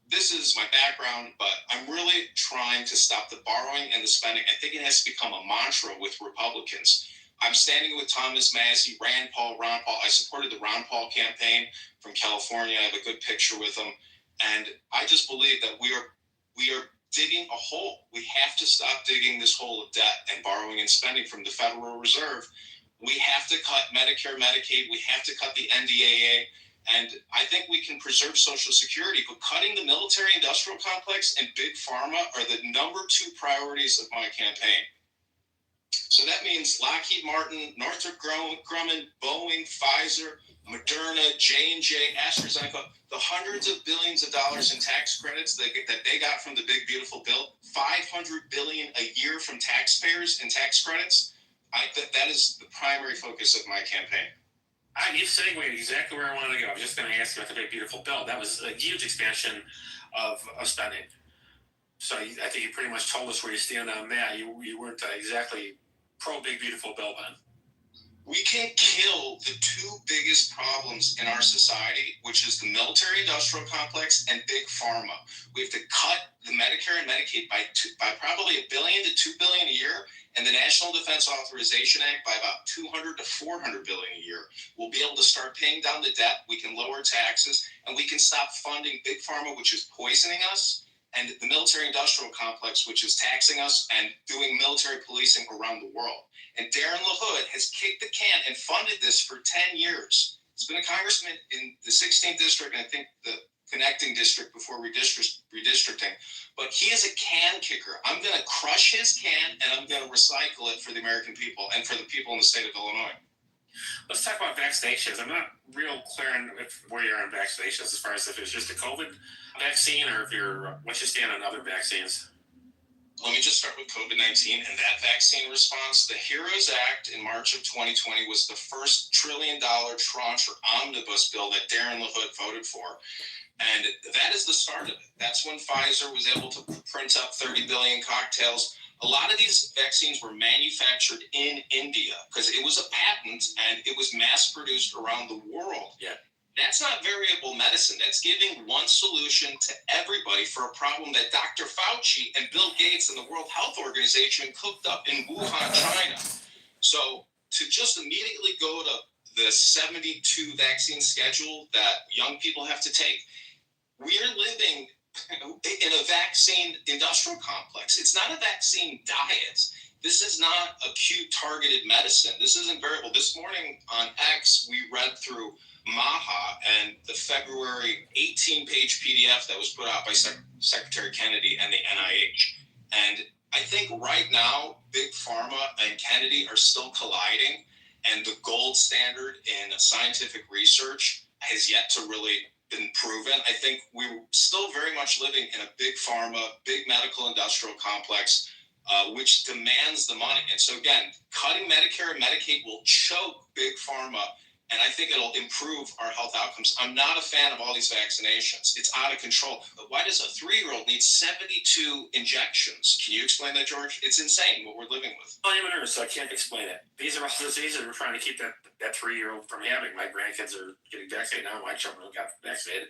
this is my background, but I'm really trying to stop the borrowing and the spending. I think it has to become a mantra with Republicans. I'm standing with Thomas Massey, Rand Paul, Ron Paul. I supported the Ron Paul campaign from California. I have a good picture with him. And I just believe that we are digging a hole. We have to stop digging this hole of debt and borrowing and spending from the Federal Reserve. We have to cut Medicare, Medicaid. We have to cut the NDAA. And I think we can preserve Social Security, but cutting the military-industrial complex and big pharma are the number 2 priorities of my campaign. So that means Lockheed Martin, Northrop Grumman, Boeing, Pfizer, Moderna, J&J, AstraZeneca, the hundreds of billions of dollars in tax credits that they got from the big, beautiful bill, $500 billion a year from taxpayers in tax credits. That is the primary focus of my campaign. You segued exactly where I wanted to go. I was just going to ask you about the big, beautiful bill. That was a huge expansion of spending. So I think you pretty much told us where you stand on that. You weren't exactly pro big, beautiful bill then. We can kill the 2 biggest problems in our society, which is the military-industrial complex and big pharma. We have to cut the Medicare and Medicaid by probably $1 billion to $2 billion a year, and the National Defense Authorization Act by about $200 to $400 billion a year. We'll be able to start paying down the debt. We can lower taxes, and we can stop funding big pharma, which is poisoning us, and the military-industrial complex, which is taxing us and doing military policing around the world. And Darren LaHood has kicked the can and funded this for 10 years. He's been a congressman in the 16th district, and I think the connecting district before redistricting. But he is a can kicker. I'm going to crush his can, and I'm going to recycle it for the American people and for the people in the state of Illinois. Let's talk about vaccinations. I'm not real clear on where you're on vaccinations as far as if it's just a COVID vaccine or if what's your stand on other vaccines? Let me just start with COVID-19 and that vaccine response. The HEROES Act in March of 2020 was the first $1 trillion tranche or omnibus bill that Darren LaHood voted for. And that is the start of it. That's when Pfizer was able to print up 30 billion cocktails. A lot of these vaccines were manufactured in India because it was a patent and it was mass produced around the world. Yeah. That's not variable medicine. That's giving one solution to everybody for a problem that Dr. Fauci and Bill Gates and the World Health Organization cooked up in Wuhan, China. So to just immediately go to the 72 vaccine schedule that young people have to take, we're living in a vaccine industrial complex. It's not a vaccine diet. This is not acute targeted medicine. This isn't variable. This morning on X, we read through MAHA and the February 18-page PDF that was put out by Secretary Kennedy and the NIH. And I think right now, Big Pharma and Kennedy are still colliding, and the gold standard in scientific research has yet to really been proven. I think we're still very much living in a big pharma, big medical industrial complex, which demands the money. And so again, cutting Medicare and Medicaid will choke big pharma, and I think it'll improve our health outcomes. I'm not a fan of all these vaccinations. It's out of control. But why does a 3-year-old need 72 injections? Can you explain that, George? It's insane what we're living with. I'm a nurse, so I can't explain it. These are all diseases we're trying to keep that 3-year-old from having. My grandkids are getting vaccinated now. My children got vaccinated.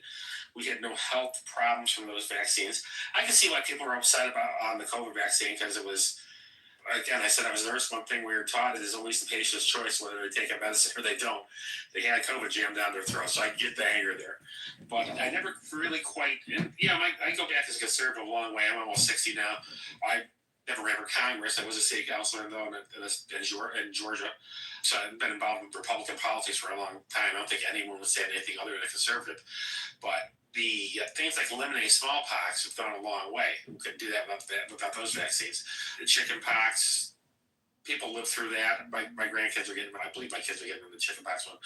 We had no health problems from those vaccines. I can see why people are upset about on the COVID vaccine because it was, again, I said I was a nurse. One thing we were taught is always the patient's choice whether they take a medicine or they don't. They had COVID jammed down their throat, so I get the anger there. But I never really quite, I go back as a conservative a long way. I'm almost 60 now. I never ran for Congress. I was a city councilor though in Georgia. So I've been involved with Republican politics for a long time. I don't think anyone would say anything other than a conservative. But the things like eliminating smallpox have gone a long way. We couldn't do that without those vaccines. The chicken pox, people live through that. My grandkids are getting, I believe my kids are getting the chicken pox one.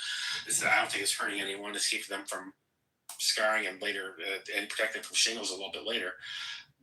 I don't think it's hurting anyone. It's keeping them from scarring and later, and protecting them from shingles a little bit later.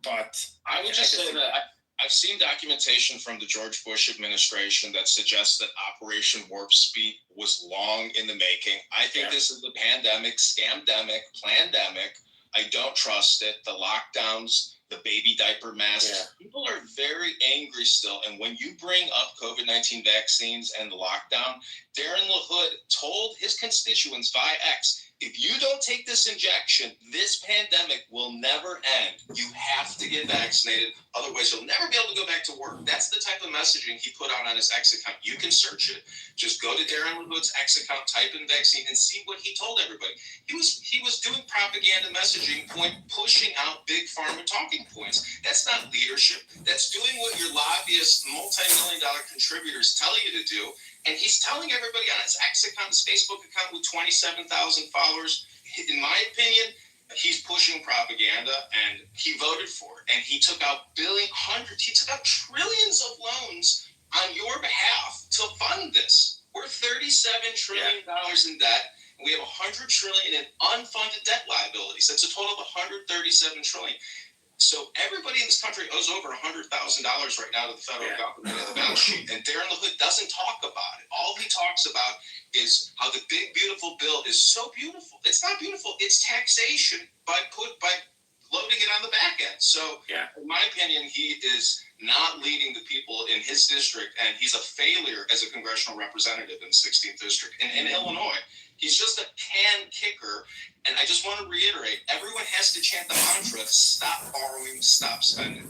But I would just say that I've seen documentation from the George Bush administration that suggests that Operation Warp Speed was long in the making. I think this is the pandemic, scamdemic, plandemic. I don't trust it. The lockdowns the baby diaper masks. Yeah. People are very angry still. And when you bring up COVID-19 vaccines and the lockdown, Darren LaHood told his constituents via X, if you don't take this injection, this pandemic will never end. You have to get vaccinated. Otherwise, you'll never be able to go back to work. That's the type of messaging he put out on his X account. You can search it. Just go to Darren LaHood's X account, type in vaccine, and see what he told everybody. He was doing propaganda messaging, pushing out big pharma talking points. That's not leadership. That's doing what your lobbyists, multi-million-dollar contributors tell you to do. And he's telling everybody on his X account, his Facebook account with 27,000 followers, in my opinion, he's pushing propaganda, and he voted for it. And he took out he took out trillions of loans on your behalf to fund this. We're $37 trillion in debt. And we have $100 trillion in unfunded debt liabilities. That's a total of $137 trillion. So everybody in this country owes over $100,000 right now to the federal government on the balance sheet, and Darren LaHood doesn't talk about it. All he talks about is how the big beautiful bill is so beautiful. It's not beautiful. It's taxation by loading it on the back end. So in my opinion, he is not leading the people in his district, and he's a failure as a congressional representative in the 16th district. In Illinois, he's just a can kicker. And I just want to reiterate, everyone has to chant the mantra, stop borrowing, stop spending.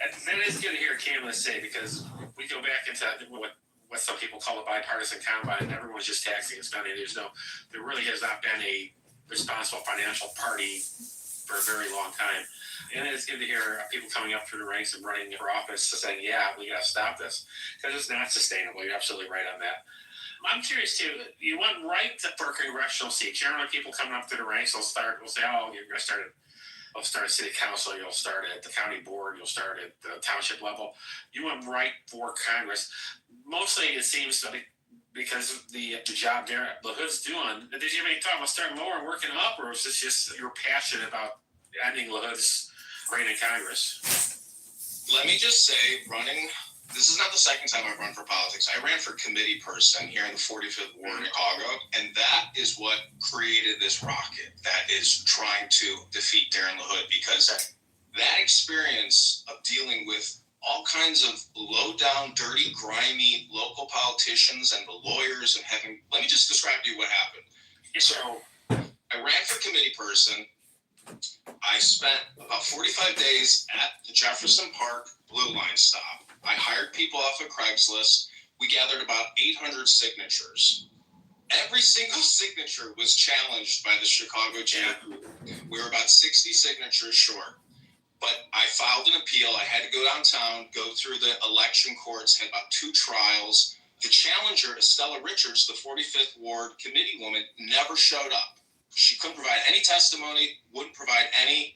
And that is good to hear Kamala say, because we go back into what some people call a bipartisan combine. Everyone's just taxing and spending. There really has not been a responsible financial party for a very long time. And it's good to hear people coming up through the ranks and running for office saying, we got to stop this, because it's not sustainable. You're absolutely right on that. I'm curious too. You went right for a congressional seat. Generally, people coming up through the ranks will say, "Oh, you're going to start at city council. You'll start at the county board. You'll start at the township level." You went right for Congress. Mostly, it seems because of the job Darren LaHood's doing. Did you have any thought about starting lower and working up, or was this just you're passionate about ending LaHood's reign in Congress? Let me just say, this is not the second time I've run for politics. I ran for committee person here in the 45th Ward in Chicago, and that is what created this rocket that is trying to defeat Darren LaHood, because that experience of dealing with all kinds of low-down, dirty, grimy local politicians and the lawyers and let me just describe to you what happened. So I ran for committee person. I spent about 45 days at the Jefferson Park Blue Line stop. I hired people off of Craigslist. We gathered about 800 signatures. Every single signature was challenged by the Chicago GOP. We were about 60 signatures short. But I filed an appeal. I had to go downtown, go through the election courts, had about 2 trials. The challenger, Estella Richards, the 45th Ward committee woman, never showed up. She couldn't provide any testimony, wouldn't provide any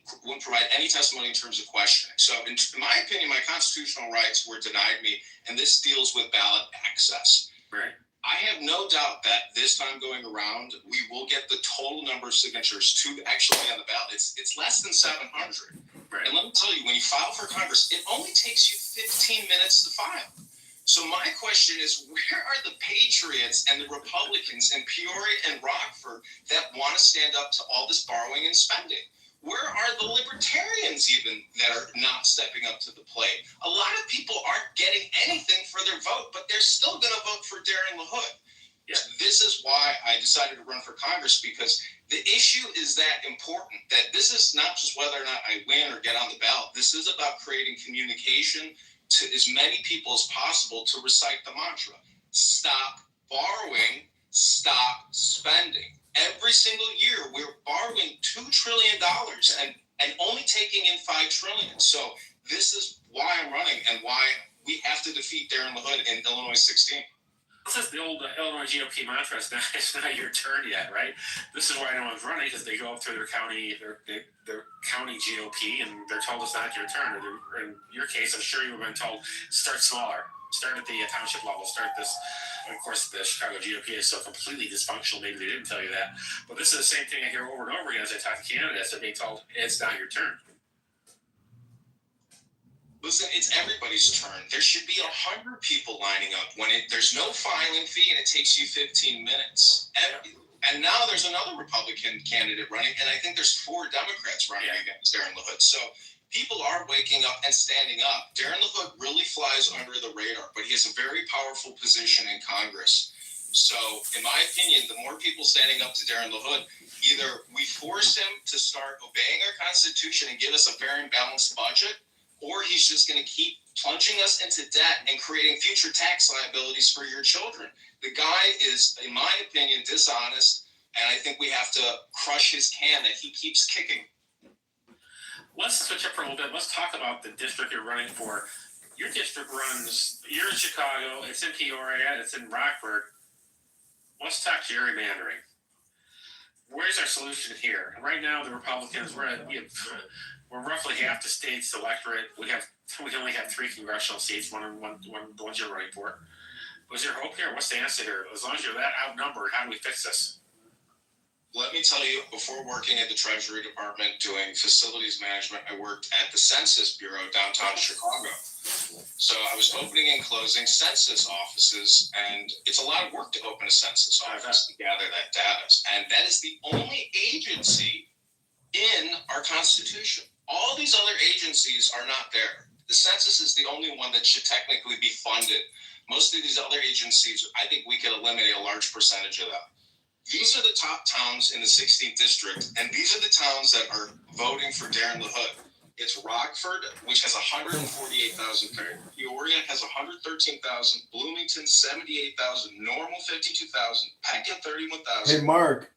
testimony in terms of questioning. So in my opinion, my constitutional rights were denied me, and this deals with ballot access. Right. I have no doubt that this time going around, we will get the total number of signatures to actually be on the ballot. It's less than 700. Right. And let me tell you, when you file for Congress, it only takes you 15 minutes to file. So my question is, where are the patriots and the Republicans in Peoria and Rockford that want to stand up to all this borrowing and spending? Where are the libertarians even that are not stepping up to the plate? A lot of people aren't getting anything for their vote, but they're still going to vote for Darren LaHood. Yeah. This is why I decided to run for Congress, because the issue is that important, that this is not just whether or not I win or get on the ballot. This is about creating communication to as many people as possible to recite the mantra. Stop borrowing, stop spending. Every single year, we're borrowing $2 trillion and only taking in $5 trillion. So this is why I'm running and why we have to defeat Darren LaHood in Illinois 16. This is the old Illinois GOP mantra. It's not your turn yet, right? This is why no one's running, because they go up through their county GOP, and they're told it's not your turn. Or in your case, I'm sure you've been told, start smaller. Start at the township level. Start this. Of course, the Chicago GOP is so completely dysfunctional. Maybe they didn't tell you that. But this is the same thing I hear over and over again as I talk to candidates. They're being told, it's not your turn. Listen, it's everybody's turn. There should be 100 people lining up when there's no filing fee and it takes you 15 minutes. And now there's another Republican candidate running, and I think there's 4 Democrats running against Darren LaHood. So people are waking up and standing up. Darren LaHood really flies under the radar, but he has a very powerful position in Congress. So, in my opinion, the more people standing up to Darren LaHood, either we force him to start obeying our Constitution and give us a fair and balanced budget, or he's just going to keep plunging us into debt and creating future tax liabilities for your children. The guy is, in my opinion, dishonest, and I think we have to crush his can that he keeps kicking. Let's switch up for a little bit. Let's talk about the district you're running for. Your district runs, you're in Chicago, it's in Peoria, it's in Rockford. Let's talk gerrymandering. Where's our solution here? Right now, the Republicans, we're roughly half the state's electorate. We only have 3 congressional seats, one the ones you're running for. Was there hope here? What's the answer here? As long as you're that outnumbered, how do we fix this? Let me tell you, before working at the Treasury Department doing facilities management, I worked at the Census Bureau downtown Chicago. So I was opening and closing census offices, and it's a lot of work to open a census office to gather that data. And that is the only agency in our Constitution. All these other agencies are not there. The census is the only one that should technically be funded. Most of these other agencies, I think we could eliminate a large percentage of that. These are the top towns in the 16th district, and these are the towns that are voting for Darren LaHood. It's Rockford, which has 148,000. Peoria has 113,000. Bloomington, 78,000. Normal, 52,000. Pekin, 31,000. Hey, Mark.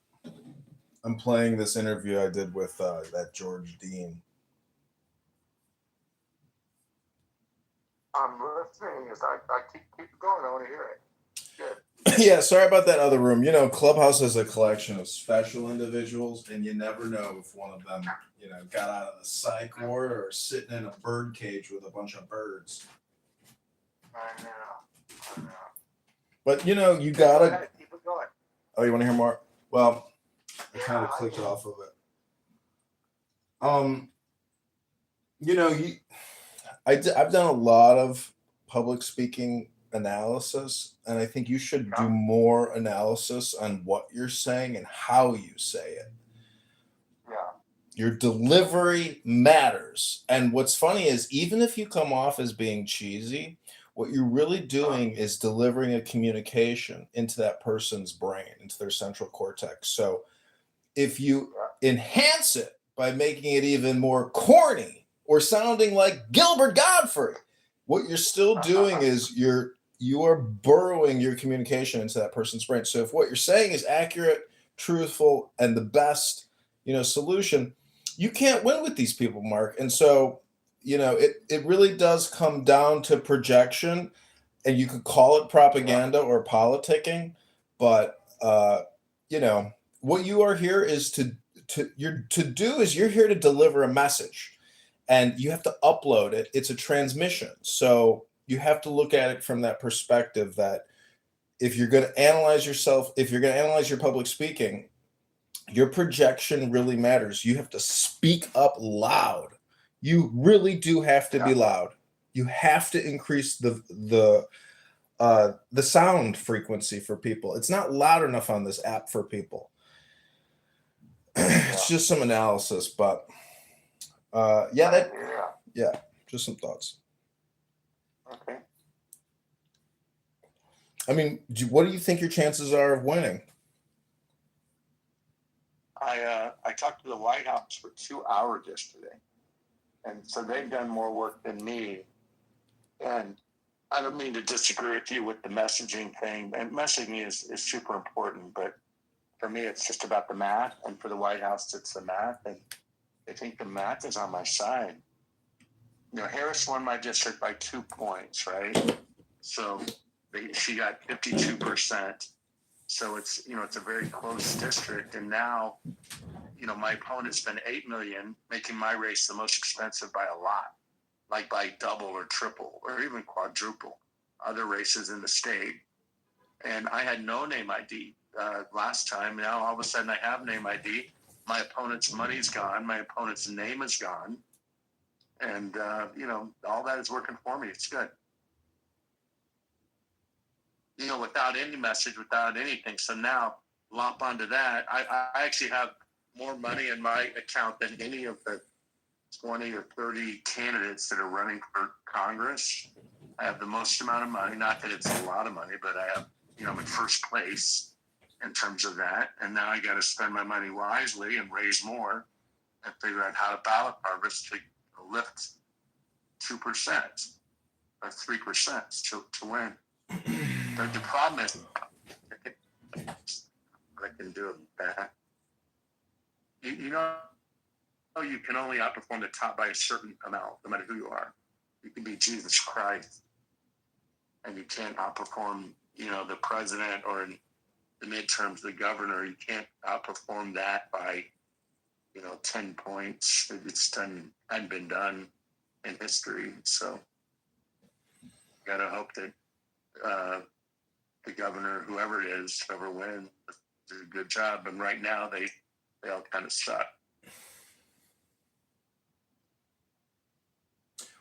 I'm playing this interview I did with that George Dean. I'm listening. I keep going. I want to hear it. Good. Yeah, sorry about that other room. You know, Clubhouse is a collection of special individuals, and you never know if one of them, got out of the psych ward or sitting in a bird cage with a bunch of birds. I know. But, you gotta... Keep it going. Oh, you want to hear more? Well, I kind of clicked off of it. I've done a lot of public speaking analysis, and I think you should do more analysis on what you're saying and how you say it. Yeah. Your delivery matters. And what's funny is, even if you come off as being cheesy, what you're really doing is delivering a communication into that person's brain, into their central cortex. So if you enhance it by making it even more corny or sounding like Gilbert Godfrey, what you're still doing is you are burrowing your communication into that person's brain. So if what you're saying is accurate, truthful, and the best, solution, you can't win with these people, Mark. And so, it really does come down to projection, and you could call it propaganda or politicking, but what you are here is you're here to deliver a message, and you have to upload it. It's a transmission. So you have to look at it from that perspective, that if you're going to analyze yourself, if you're going to analyze your public speaking, your projection really matters. You have to speak up loud. You really do have to be loud. You have to increase the sound frequency for people. It's not loud enough on this app for people. It's just some analysis, but just some thoughts. Okay. I mean, what do you think your chances are of winning? I talked to the White House for 2 hours yesterday, and so they've done more work than me. And I don't mean to disagree with you with the messaging thing, and messaging is super important, but for me, it's just about the math, and for the White House, it's the math, and I think the math is on my side. Harris won my district by 2 points, right? So she got 52%. So it's a very close district, and now, my opponent spent $8 million, making my race the most expensive by a lot, like by double or triple or even quadruple other races in the state. And I had no name ID last time. Now all of a sudden I have name ID. My opponent's money's gone. My opponent's name is gone. And, all that is working for me. It's good. Without any message, without anything. So now, lump onto that, I actually have more money in my account than any of the 20 or 30 candidates that are running for Congress. I have the most amount of money. Not that it's a lot of money, but I have, I'm in first place in terms of that. And now I got to spend my money wisely and raise more and figure out how to ballot harvest to lift 2% or 3% to win. But the problem is, what I can do with that. You know, you can only outperform the top by a certain amount, no matter who you are. You can be Jesus Christ, and you can't outperform, the president, or in the midterms, the governor. You can't outperform that by, 10 points. It's hadn't been done in history. So, gotta hope that the governor, whoever it is, whoever wins, does a good job. And right now, they all kind of suck.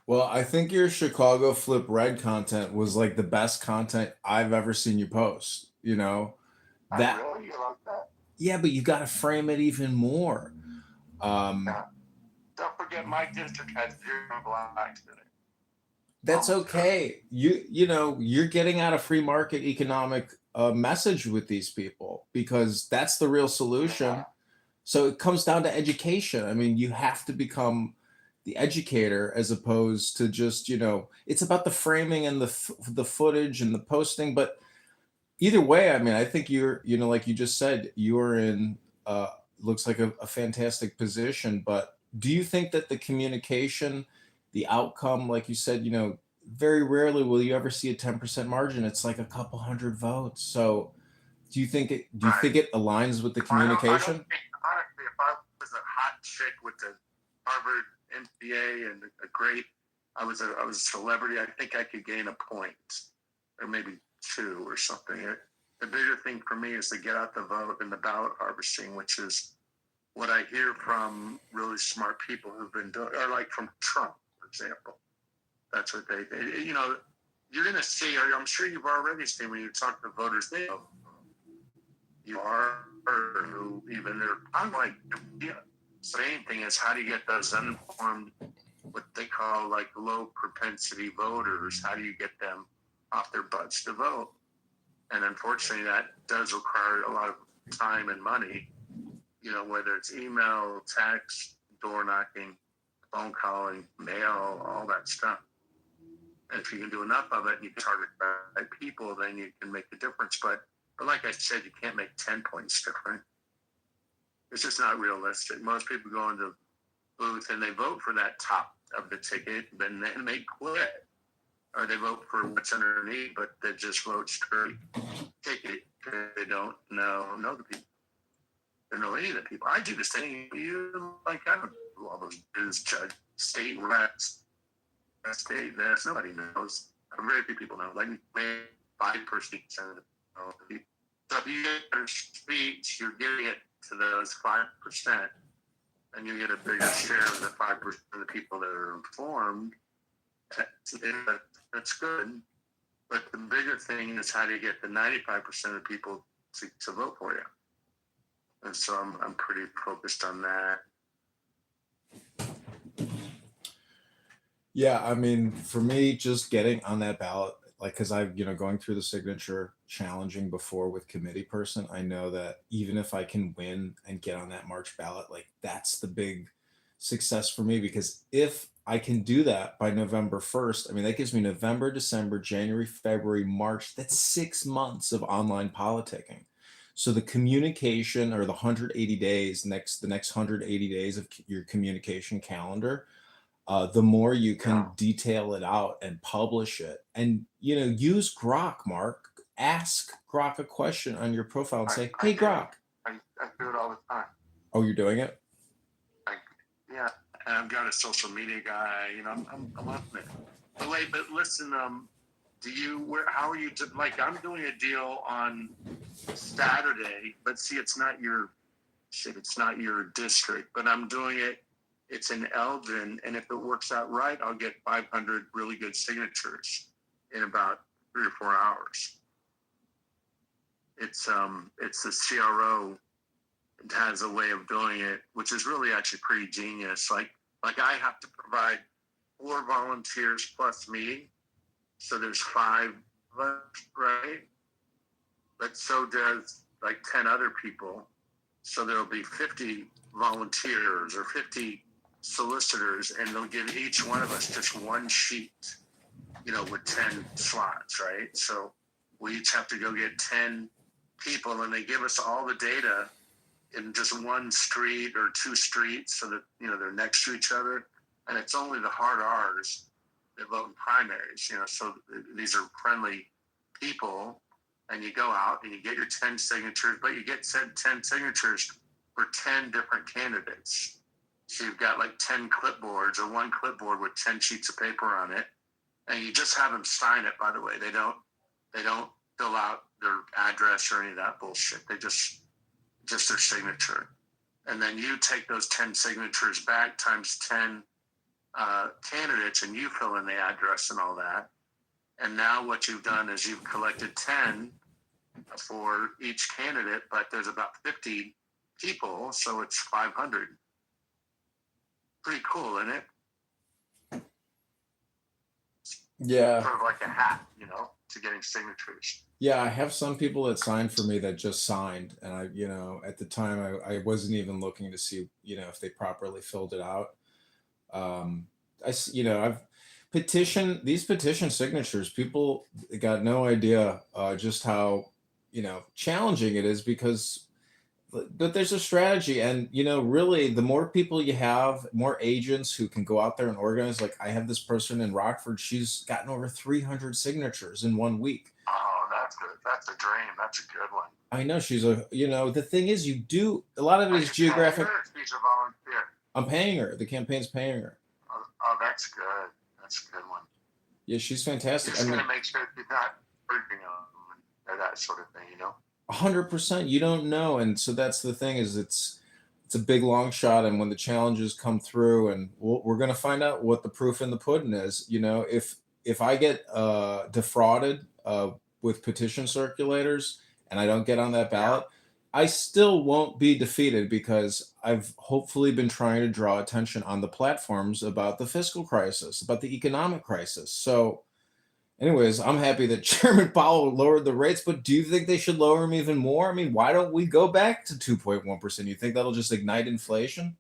Well, I think your Chicago Flip Red content was like the best content I've ever seen you post. That. Really? You like that? Yeah, but you got to frame it even more. Yeah. Don't forget, my district has 0 blacks in it. That's okay. You're getting out a free market economic message with these people, because that's the real solution. Yeah. So it comes down to education. I mean, you have to become the educator, as opposed to just, it's about the framing and the footage and the posting. But either way, I mean, I think you're, like you just said, you're in looks like a fantastic position. But do you think that the communication, the outcome, like you said, very rarely will you ever see a 10% margin. It's like a couple hundred votes. So do you think it aligns with the communication? Honestly, if I was a hot chick with the Harvard MBA and I was a celebrity, I think I could gain a point, or maybe 2 or something. The bigger thing for me is to get out the vote and the ballot harvesting, which is what I hear from really smart people who've been doing, or like from Trump, for example. That's what they you're going to see, or I'm sure you've already seen when you talk to voters, they know you are, or who even they're, I'm like, same thing is, how do you get those uninformed, what they call like low propensity voters? How do you get them off their butts to vote? And unfortunately, that does require a lot of time and money, whether it's email, text, door knocking, phone calling, mail, all that stuff. And if you can do enough of it and you can target the right people, then you can make a difference. But like I said, you can't make 10 points different. It's just not realistic. Most people go into the booth and they vote for that top of the ticket, then they quit. Or they vote for what's underneath, but they just vote straight ticket. They don't know the people. They don't know any of the people. I do the same. You like, I don't do all those business judge, state reps, state this. Nobody knows. Very few people know. Like maybe 5% know. So if you get your speech, you're giving it to those 5%, and you get a bigger share of the 5% of the people that are informed. That's good. But the bigger thing is, how do you get the 95% of people to vote for you? And so I'm pretty focused on that. Yeah, I mean, for me, just getting on that ballot, like, because I've, going through the signature challenging before with committee person, I know that even if I can win and get on that March ballot, like, that's the big success for me. Because if I can do that by November 1st, I mean, that gives me November, December, January, February, March. That's 6 months of online politicking. So the communication, or the 180 days, the next 180 days of your communication calendar, the more you can detail it out and publish it, and use Grok. Mark, ask Grok a question on your profile and say, "Hey, Grok." I do it all the time. Oh, you're doing it? Yeah, and I've got a social media guy. I'm on it. But wait, but listen, how are you? Like, I'm doing a deal on Saturday, but see, it's not your district, but I'm doing it. It's in Elgin, and if it works out right, I'll get 500 really good signatures in about 3 or 4 hours. It's the CRO has a way of doing it, which is really actually pretty genius. Like, Like I have to provide 4 volunteers plus me, so there's 5 of us, right? But so does like 10 other people, so there'll be 50 volunteers or 50 solicitors, and they'll give each one of us just one sheet, with 10 slots, right? So we each have to go get 10 people, and they give us all the data in just one street or 2 streets, so that they're next to each other, and it's only the hard R's that vote in primaries. So these are friendly people, and you go out and you get your 10 signatures, but you get said 10 signatures for 10 different candidates. So you've got like 10 clipboards, or one clipboard with 10 sheets of paper on it, and you just have them sign it. By the way, they don't fill out their address or any of that bullshit. They just their signature. And then you take those 10 signatures back times 10 candidates, and you fill in the address and all that. And now what you've done is you've collected 10 for each candidate, but there's about 50 people, so it's 500. Pretty cool, isn't it? Yeah. Sort of like a hack, to getting signatures. Yeah, I have some people that signed for me that just signed, and I, at the time I wasn't even looking to see, if they properly filled it out. I've petitioned these petition signatures. People got no idea just how, challenging it is, because, but there's a strategy, and really, the more people you have, more agents who can go out there and organize. Like I have this person in Rockford; she's gotten over 300 signatures in 1 week. Oh, that's good. That's a dream. That's a good one. I know she's the thing is, you do a lot of it is geographic. She's a volunteer. I'm paying her. The campaign's paying her. Oh, that's good. That's a good one. Yeah, she's fantastic. Just gonna make sure she's not freaking on or that sort of thing, 100%. You don't know, and so that's the thing, is it's a big long shot, and when the challenges come through, and we're going to find out what the proof in the pudding is. If I get defrauded with petition circulators and I don't get on that ballot, I still won't be defeated, because I've hopefully been trying to draw attention on the platforms about the fiscal crisis, about the economic crisis. So anyways, I'm happy that Chairman Powell lowered the rates, but do you think they should lower them even more? I mean, why don't we go back to 2.1%? You think that'll just ignite inflation?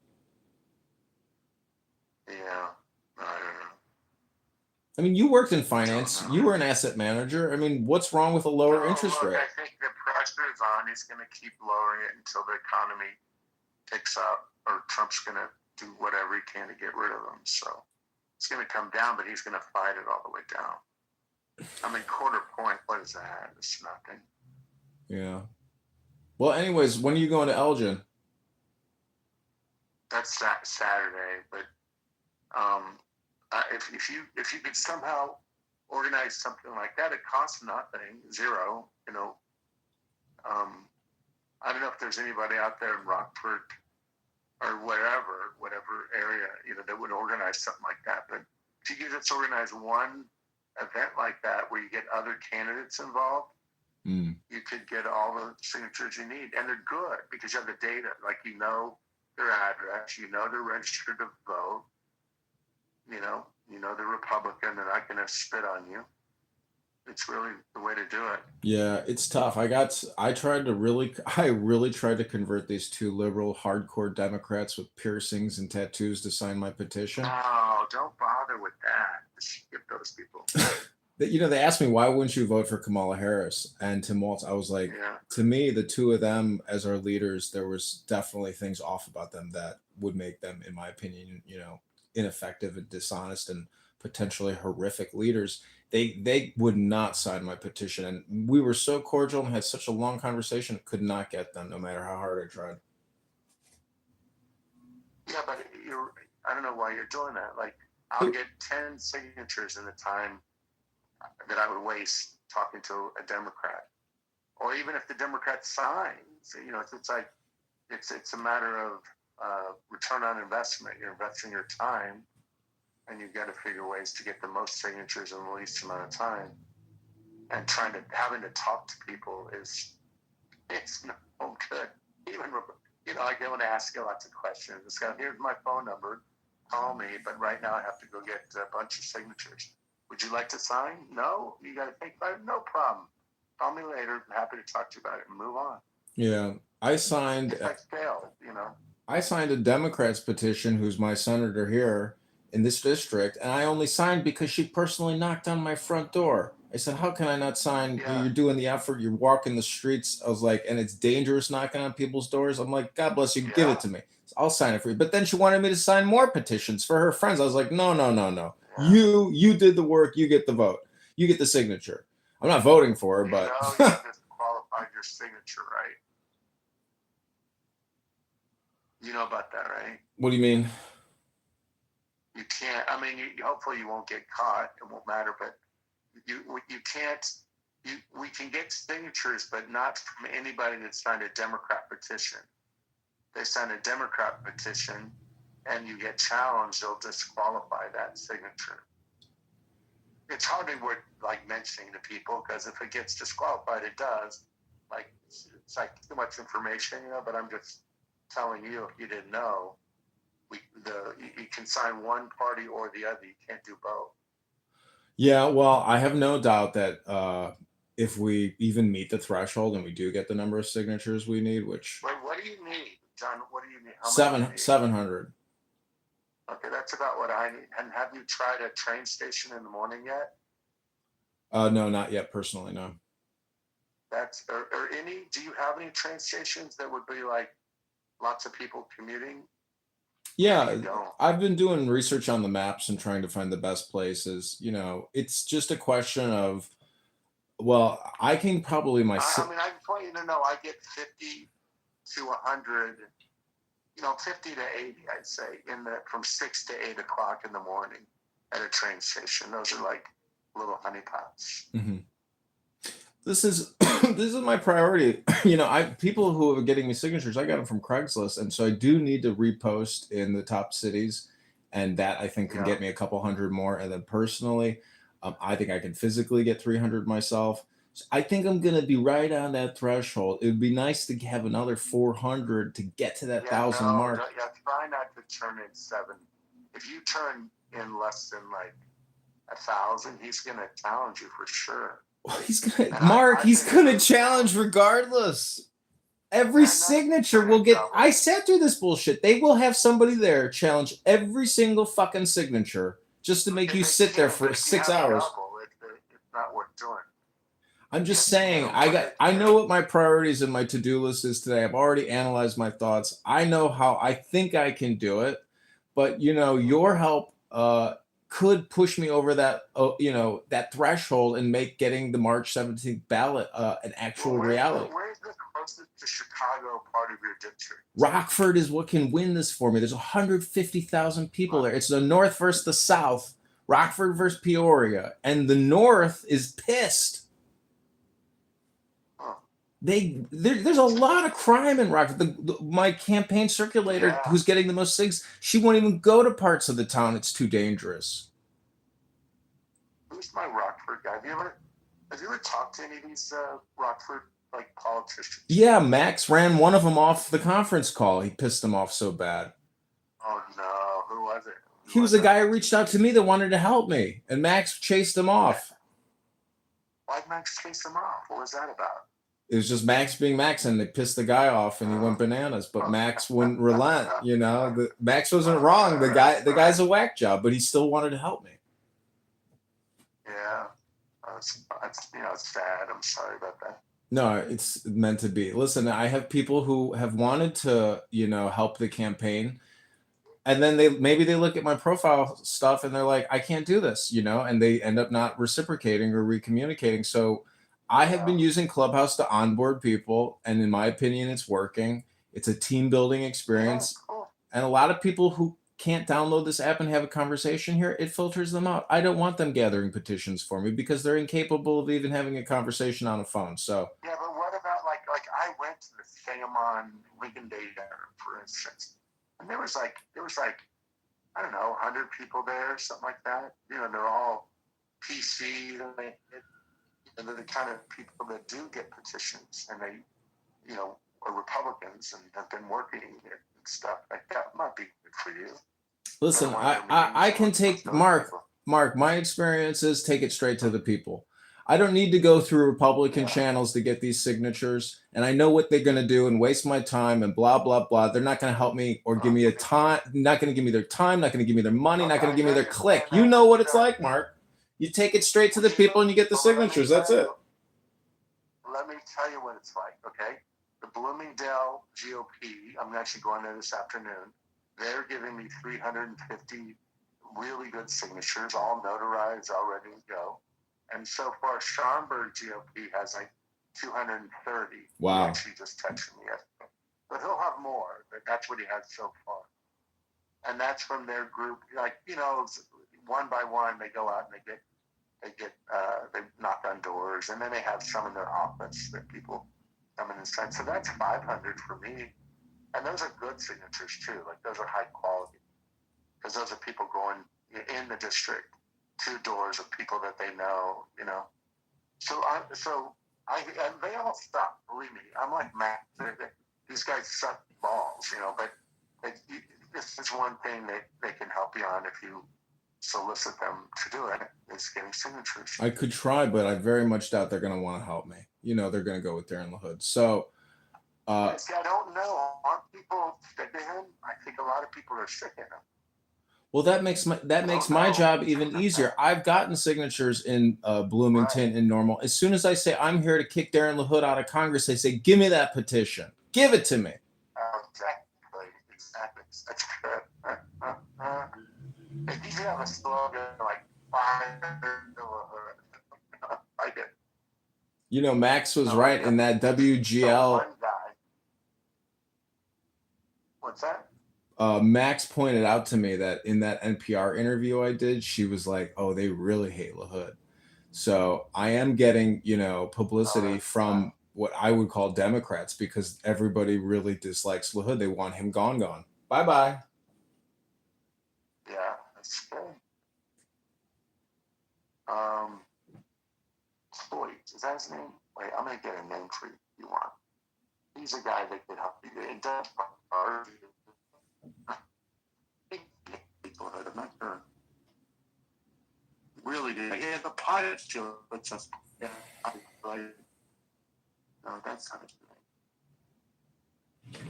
Yeah, I don't know. I mean, you worked in finance. You were an asset manager. I mean, what's wrong with a lower interest rate? I think the pressure is on. He's going to keep lowering it until the economy picks up, or Trump's going to do whatever he can to get rid of them. So it's going to come down, but he's going to fight it all the way down. I mean, quarter point, what is that? It's nothing. Yeah. Well, anyways, when are you going to Elgin? That's Saturday, but if you could somehow organize something like that, it costs nothing, zero. I don't know if there's anybody out there in Rockford or whatever area, that would organize something like that. But if you could just organize one event like that where you get other candidates involved, you could get all the signatures you need, and they're good because you have the data. Like their address, they're registered to vote. They're Republican. They're not going to spit on you. It's really the way to do it. Yeah, it's tough. I really tried to convert these 2 liberal hardcore Democrats with piercings and tattoos to sign my petition. Oh, don't bother with that. Skip those people. They asked me, why wouldn't you vote for Kamala Harris and Tim Walz? I was like, to me, the 2 of them as our leaders, there was definitely things off about them that would make them, in my opinion, ineffective and dishonest and potentially horrific leaders. They would not sign my petition, and we were so cordial and had such a long conversation, could not get them, no matter how hard I tried. Yeah, but I don't know why you're doing that. Like, I'll get 10 signatures in the time that I would waste talking to a Democrat, or even if the Democrat signs, it's like it's a matter of return on investment. You're investing your time, and you've got to figure ways to get the most signatures in the least amount of time. And having to talk to people it's no good. Even I go and ask you lots of questions. It's here's my phone number. call me, but right now I have to go get a bunch of signatures. Would you like to sign? No? You got to think about it? No problem. Call me later. I'm happy to talk to you about it and move on. Yeah, I signed. If I fail, you know. I signed a Democrats petition, who's my senator here in this district, and I only signed because she personally knocked on my front door. I said, "How can I not sign? Yeah. You're doing the effort. You're walking the streets." I was like, "And it's dangerous knocking on people's doors." I'm like, "God bless you. Give Yeah. it to me. I'll sign it for you." But then she wanted me to sign more petitions for her friends. I was like, "No, no, no, no. Yeah. You did the work. You get the vote. You get the signature. I'm not voting for her, but." You disqualified your signature, right? You know about that, right? What do you mean? You can't. I mean, hopefully you won't get caught. It won't matter. But you can't. We can get signatures, but not from anybody that signed a Democrat petition. They sign a Democrat petition, and you get challenged, they'll disqualify that signature. It's hardly worth like mentioning to people, because if it gets disqualified, it does. Like it's like too much information, you know. But I'm just telling you, if you didn't know, you can sign one party or the other. You can't do both. Yeah, well, I have no doubt that if we even meet the threshold and we do get the number of signatures we need, which Wait, what do you need, John? What do you need? How many do you need? 700. Okay, that's about what I need. And have you tried a train station in the morning yet? No, not yet. Personally, no. That's or any? Do you have any train stations that would be like lots of people commuting? Yeah, You don't. I've been doing research on the maps and trying to find the best places. You know, it's just a question of, well, I can probably I mean, I just want you to know I get 50 to 100, 50 to 80, I'd say, from 6 to 8 o'clock in the morning at a train station. Those are like little honeypots. Mm-hmm. This is this is my priority. People who are getting me signatures, I got them from Craigslist, and so I do need to repost in the top cities, and that I think can get me a couple hundred more. And then personally, I think I can physically get 300 myself. So I think I'm gonna be right on that threshold. It would be nice to have another 400 to get to that 1,000 mark. Yeah, try not to turn in 7. If you turn in less than like 1,000, he's gonna challenge you for sure. He's gonna challenge regardless. Every signature will get. I sat through this bullshit. They will have somebody there challenge every single fucking signature just to make you sit there for 6 hours. It's not worth doing. I'm just saying. I know what my priorities and my to-do list is today. I've already analyzed my thoughts. I know how I think I can do it, but your help could push me over that that threshold and make getting the March 17th ballot an actual reality. Where is the closest to Chicago part of your district? Rockford is what can win this for me. There's 150,000 people there. It's the North versus the South. Rockford versus Peoria, and the North is pissed. There's a lot of crime in Rockford. My campaign circulator, who's getting the most SIGs, she won't even go to parts of the town. It's too dangerous. Who's my Rockford guy? Have you ever talked to any of these Rockford politicians? Yeah, Max ran one of them off the conference call. He pissed him off so bad. Oh no, who was it? He was a guy who reached out to me that wanted to help me, and Max chased him off. Why'd Max chase him off? What was that about? It was just Max being Max, and they pissed the guy off, and he went bananas. But Max wouldn't relent. Max wasn't wrong. The guy's a whack job, but he still wanted to help me. Yeah, it's sad. I'm sorry about that. No, it's meant to be. Listen, I have people who have wanted to, help the campaign, and then maybe they look at my profile stuff and they're like, I can't do this, and they end up not reciprocating or recommunicating. So I have been using Clubhouse to onboard people, and in my opinion, it's working. It's a team building experience. Yeah, cool. And a lot of people who can't download this app and have a conversation here, it filters them out. I don't want them gathering petitions for me because they're incapable of even having a conversation on a phone. So yeah, but what about like I went to the Sangamon Lincoln Day Dinner, for instance, and there was like I don't know 100 people there, something like that. They're all PC, and they're the kind of people that do get petitions, and they are Republicans and have been working and stuff like that. Might be good for you. Listen, I can take Mark. My experience is take it straight to the people. I don't need to go through Republican channels to get these signatures, and I know what they're going to do and waste my time and blah blah blah. They're not going to help me or give me a time. Not going to give me their time. Not going to give me their money. Not going to give me their click. You know what it's like, Mark. You take it straight to the people and you get the signatures. That's it. Let me tell you what it's like. Okay, the Bloomingdale GOP. I'm actually going there this afternoon. They're giving me 350 really good signatures, all notarized, all ready to go. And so far, Schaumburg GOP has like 230. Wow. He actually just texted me yesterday. But he'll have more. But that's what he has so far. And that's from their group. Like, you know, one by one, they go out and they knock on doors. And then they have some in their office that people come in and sign. So that's 500 for me. And those are good signatures too. Like those are high quality because those are people going in the district, 2 doors of people that they know, you know. So and they all suck. Believe me, I'm like Matt. These guys suck balls, you know. But this is one thing that they can help you on if you solicit them to do it. Is getting signatures. I could try, but I very much doubt they're going to want to help me. You know, they're going to go with Darren LaHood. So. I don't know. Aren't people sick of him? I think a lot of people are sick of him. Well, that makes my job even easier. I've gotten signatures in Bloomington and Normal. As soon as I say I'm here to kick Darren LaHood out of Congress, they say, "Give me that petition. Give it to me." Exactly. That's good. If you have a slogan like "Fire LaHood," I get. You know, Max was right in that WGL. What's that? Max pointed out to me that in that NPR interview I did, she was like, "Oh, they really hate LaHood." So I am getting, you know, publicity from what I would call Democrats because everybody really dislikes LaHood. They want him gone. Bye. Yeah, that's good. Hoyt, is that his name? Wait, I'm gonna get a name for you if you want. He's a guy that could help you. It does people I'm not sure. Really good. Yeah, the pilot still puts us. Yeah, no, that's not his name.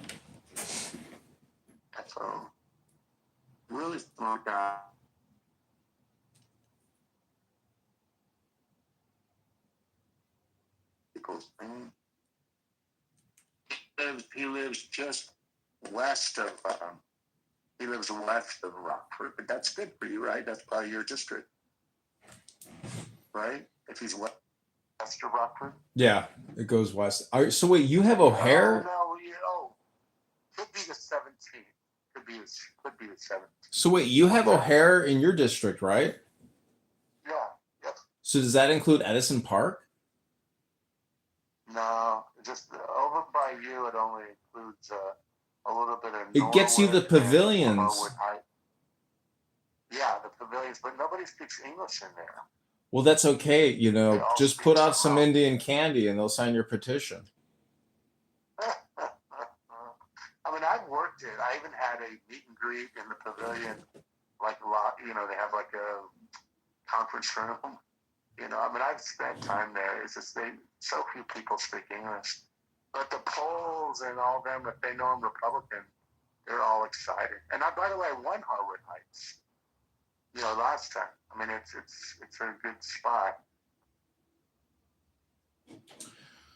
That's a really smart guy. People's name. He lives just west of. He lives west of Rockford, but that's good for you, right? That's probably your district, right? If he's west of Rockford. Yeah, it goes west. So wait, you have O'Hare? No, could be the 17th. Could be the 17th. So wait, you have O'Hare in your district, right? Yeah. Yep. So does that include Edison Park? No, just over by you. It only includes a little bit of. It gets you the pavilions. Yeah, the pavilions, but nobody speaks English in there. Well, that's okay. You know, just put out some Indian candy and they'll sign your petition. I mean, I've worked it. I even had a meet and greet in the pavilion, like you know, they have like a conference room. You know, I mean, I've spent time there. It's just so few people speak English. But the polls and all them, if they know I'm Republican, they're all excited. And by the way, I won Harwood Heights. You know, last time. I mean, it's a good spot.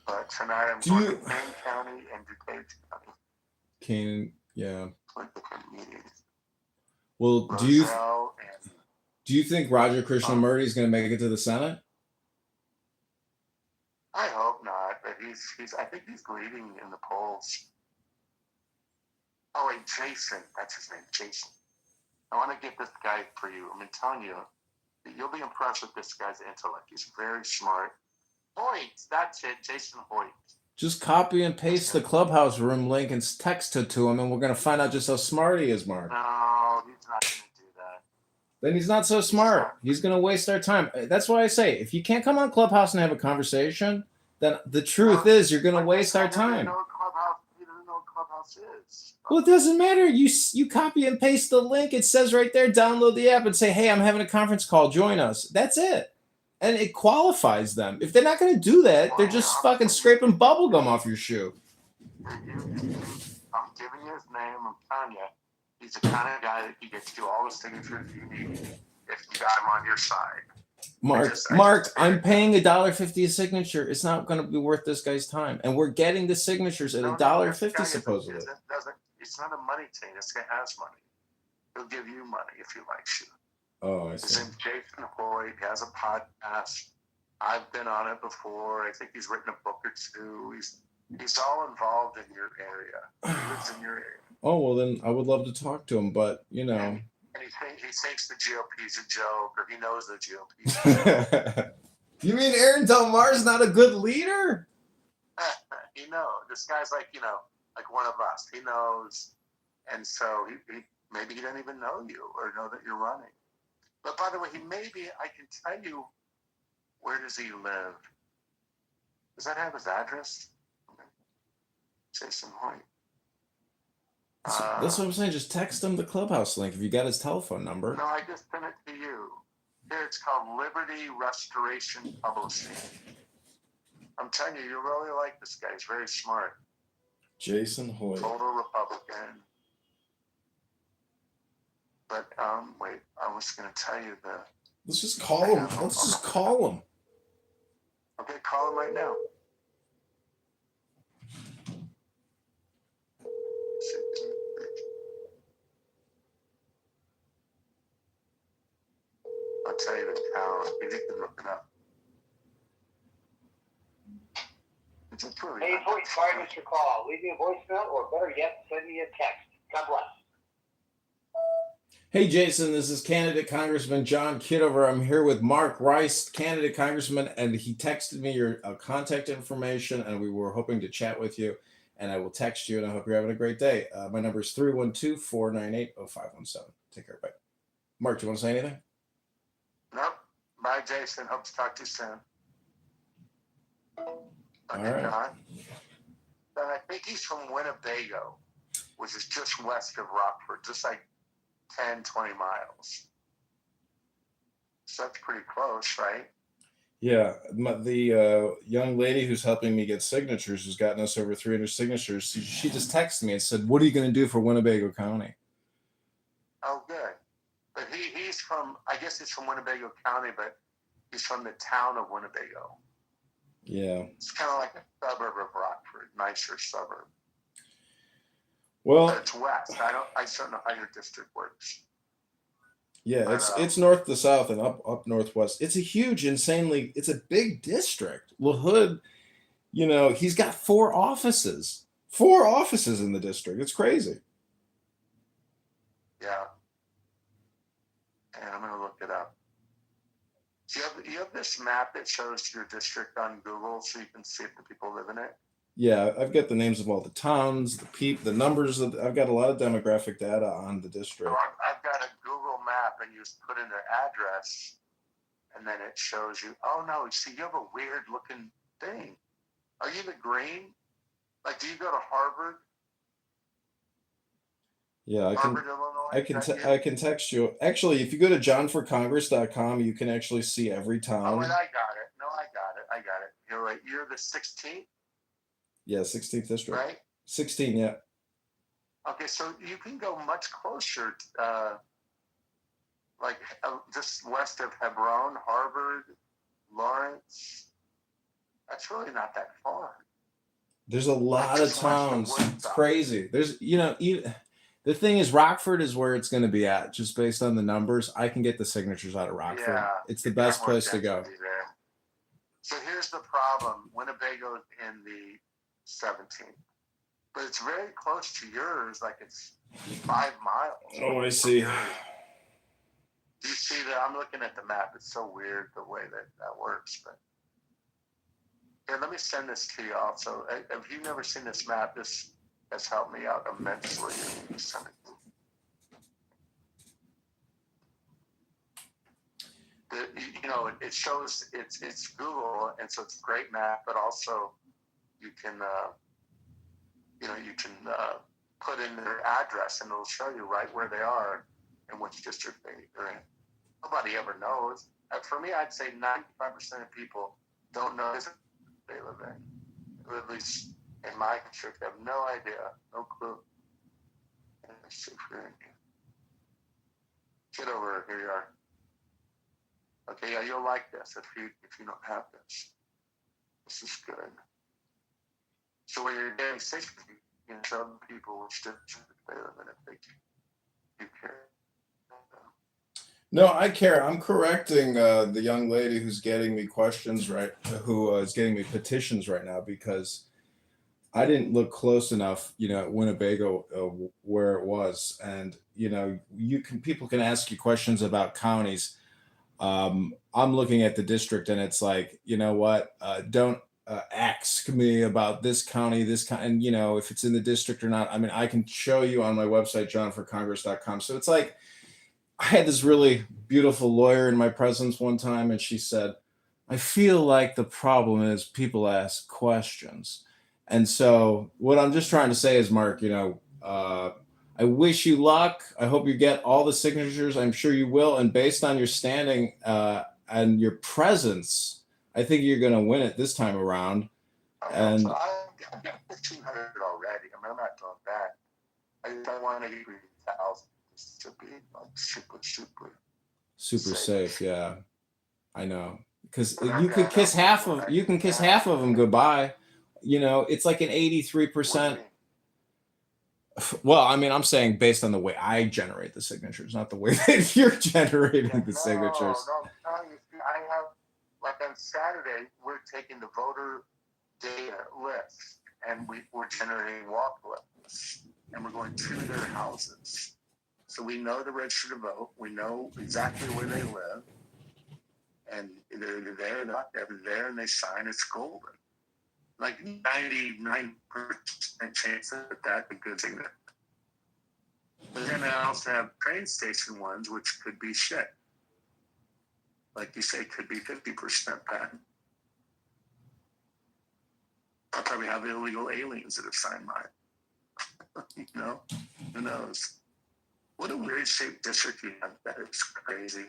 But tonight I'm going to Kane County and DuPage County. Kane, yeah. Like different meetings. Well, do you think Roger Krishnamurti is going to make it to the Senate? I hope not, but I think he's leading in the polls. Oh wait, Jason, that's his name, Jason. I want to get this guy for you. I'm telling you, you'll be impressed with this guy's intellect. He's very smart. Hoyt, that's it, Jason Hoyt. Just copy and paste the Clubhouse room link and text it to him, and we're going to find out just how smart he is, Mark. No, he's not going to do that. Then he's not so smart. He's going to waste our time. That's why I say, if you can't come on Clubhouse and have a conversation, then the truth is you're going to waste our time. You don't know Clubhouse else is. Well, it doesn't matter. You copy and paste the link. It says right there, download the app and say, hey, I'm having a conference call. Join us. That's it. And it qualifies them. If they're not going to do that, they're just fucking scraping bubble gum off your shoe. I'm giving you his name. I'm telling you, he's the kind of guy that you get to do all the signatures you need if you got him on your side. Mark, I'm paying $1.50 a signature. It's not going to be worth this guy's time. And we're getting the signatures at $1.50 supposedly. It's not a money thing. This guy has money. He'll give you money if he likes you. Oh, I His see. name's Jason Hoyt. He has a podcast. I've been on it before. I think he's written a book or two. He's all involved in your area. He lives in your area. Oh, well, then I would love to talk to him, but, you know. And he thinks the GOP's a joke, or he knows the GOP's a joke. You mean Aaron Del Mar's not a good leader? He knows. This guy's like one of us. He knows. And so he maybe he doesn't even know you or know that you're running. But by the way, I can tell you, where does he live? Does that have his address? Jason Hoyt. That's what I'm saying. Just text him the Clubhouse link if you got his telephone number. No, I just sent it to you. Here, it's called Liberty Restoration Publishing. I'm telling you, you'll really like this guy. He's very smart. Jason Hoyt. Total Republican. But wait, I was going to tell you the. Let's just call him. Let's just call him. Okay, call him right now. I'll tell you the town. You can look it up. It's a pretty. Hey, voice, sorry, Mr. Call. Leave me a voicemail, or better yet, send me a text. God bless. Hey, Jason, this is candidate Congressman John Kitover. I'm here with Mark Rice, candidate Congressman, and he texted me your contact information, and we were hoping to chat with you, and I will text you, and I hope you're having a great day. My number is 312-498-0517. Take care, bye. Mark, do you want to say anything? Nope. Bye, Jason. Hope to talk to you soon. Okay, all right. John. And I think he's from Winnebago, which is just west of Rockford, just like 10, 20 miles. So that's pretty close, right? Yeah, the young lady who's helping me get signatures, who's gotten us over 300 signatures, she just texted me and said, what are you going to do for Winnebago County? Oh, good. But he's from, I guess he's from Winnebago County, but he's from the town of Winnebago. Yeah. It's kind of like a suburb of Rockford, nicer suburb. Well, but it's west. I just don't know how your district works. Yeah, but, it's north to south and up northwest. It's it's a big district. LaHood, he's got 4 offices. 4 offices in the district. It's crazy. Yeah. And I'm going to look it up. You have this map that shows your district on Google so you can see if the people live in it? Yeah, I've got the names of all the towns, the numbers. I've got a lot of demographic data on the district. So I've got a Google map, and you just put in their address, and then it shows you. Oh, no, see, you have a weird-looking thing. Are you the green? Like, do you go to Harvard? Yeah, Harvard, Illinois? I can text you. Actually, if you go to johnforcongress.com, you can actually see every Oh, town. and I got it. No, I got it. You're right. You're the 16th? Yeah, 16th district. Right? 16, yeah. Okay, so you can go much closer, just west of Hebron, Harvard, Lawrence. That's really not that far. There's a lot of towns. It's crazy. There's, the thing is, Rockford is where it's going to be at, just based on the numbers. I can get the signatures out of Rockford. Yeah, it's the best place to go. There. So here's the problem. Winnebago's in the 17th. But it's very close to yours, like it's 5 miles. Oh, I see. Do you see that? I'm looking at the map. It's so weird the way that works. But here, let me send this to you also. If you've never seen this map, this has helped me out immensely. Send it. It shows it's Google, and so it's a great map. But also, you can put in their address, and it'll show you right where they are and which district they're in. Nobody ever knows. For me, I'd say 95% of people don't know they live in. Or at least in my district, they have no idea, no clue. Kitover, here you are. Okay, yeah, you'll like this if you don't have this. This is good. So when you're getting sick, you can show people which district they live in if they care. No, I care. I'm correcting the young lady who's getting me questions who is getting me petitions right now because I didn't look close enough, at Winnebago where it was, and people can ask you questions about counties. I'm looking at the district, and it's like, you know what? Don't ask me about this county, and if it's in the district or not. I mean, I can show you on my website, johnforcongress.com. So it's like I had this really beautiful lawyer in my presence one time, and she said, "I feel like the problem is people ask questions." And so what I'm just trying to say is, Mark, I wish you luck. I hope you get all the signatures. I'm sure you will. And based on your standing and your presence, I think you're going to win it this time around. And so I got 1,500 already. I mean, I'm not doing that. I want to get 3,000 to be like super safe. Yeah, I know. Because you could kiss half of them goodbye. It's like an 83%. Well, I mean, I'm saying based on the way I generate the signatures, not the way that you're generating the signatures. No, I have, like on Saturday, we're taking the voter data list, and we're generating walk lists, and we're going to their houses. So we know they're registered to vote. We know exactly where they live. And they're there, they're there, and they sign. It's golden. Like 99% chance that that's a good thing. But then I also have train station ones, which could be shit. Like you say, could be 50% patent. I probably have illegal aliens that have signed mine. Who knows? What a weird shaped district you have. That is crazy.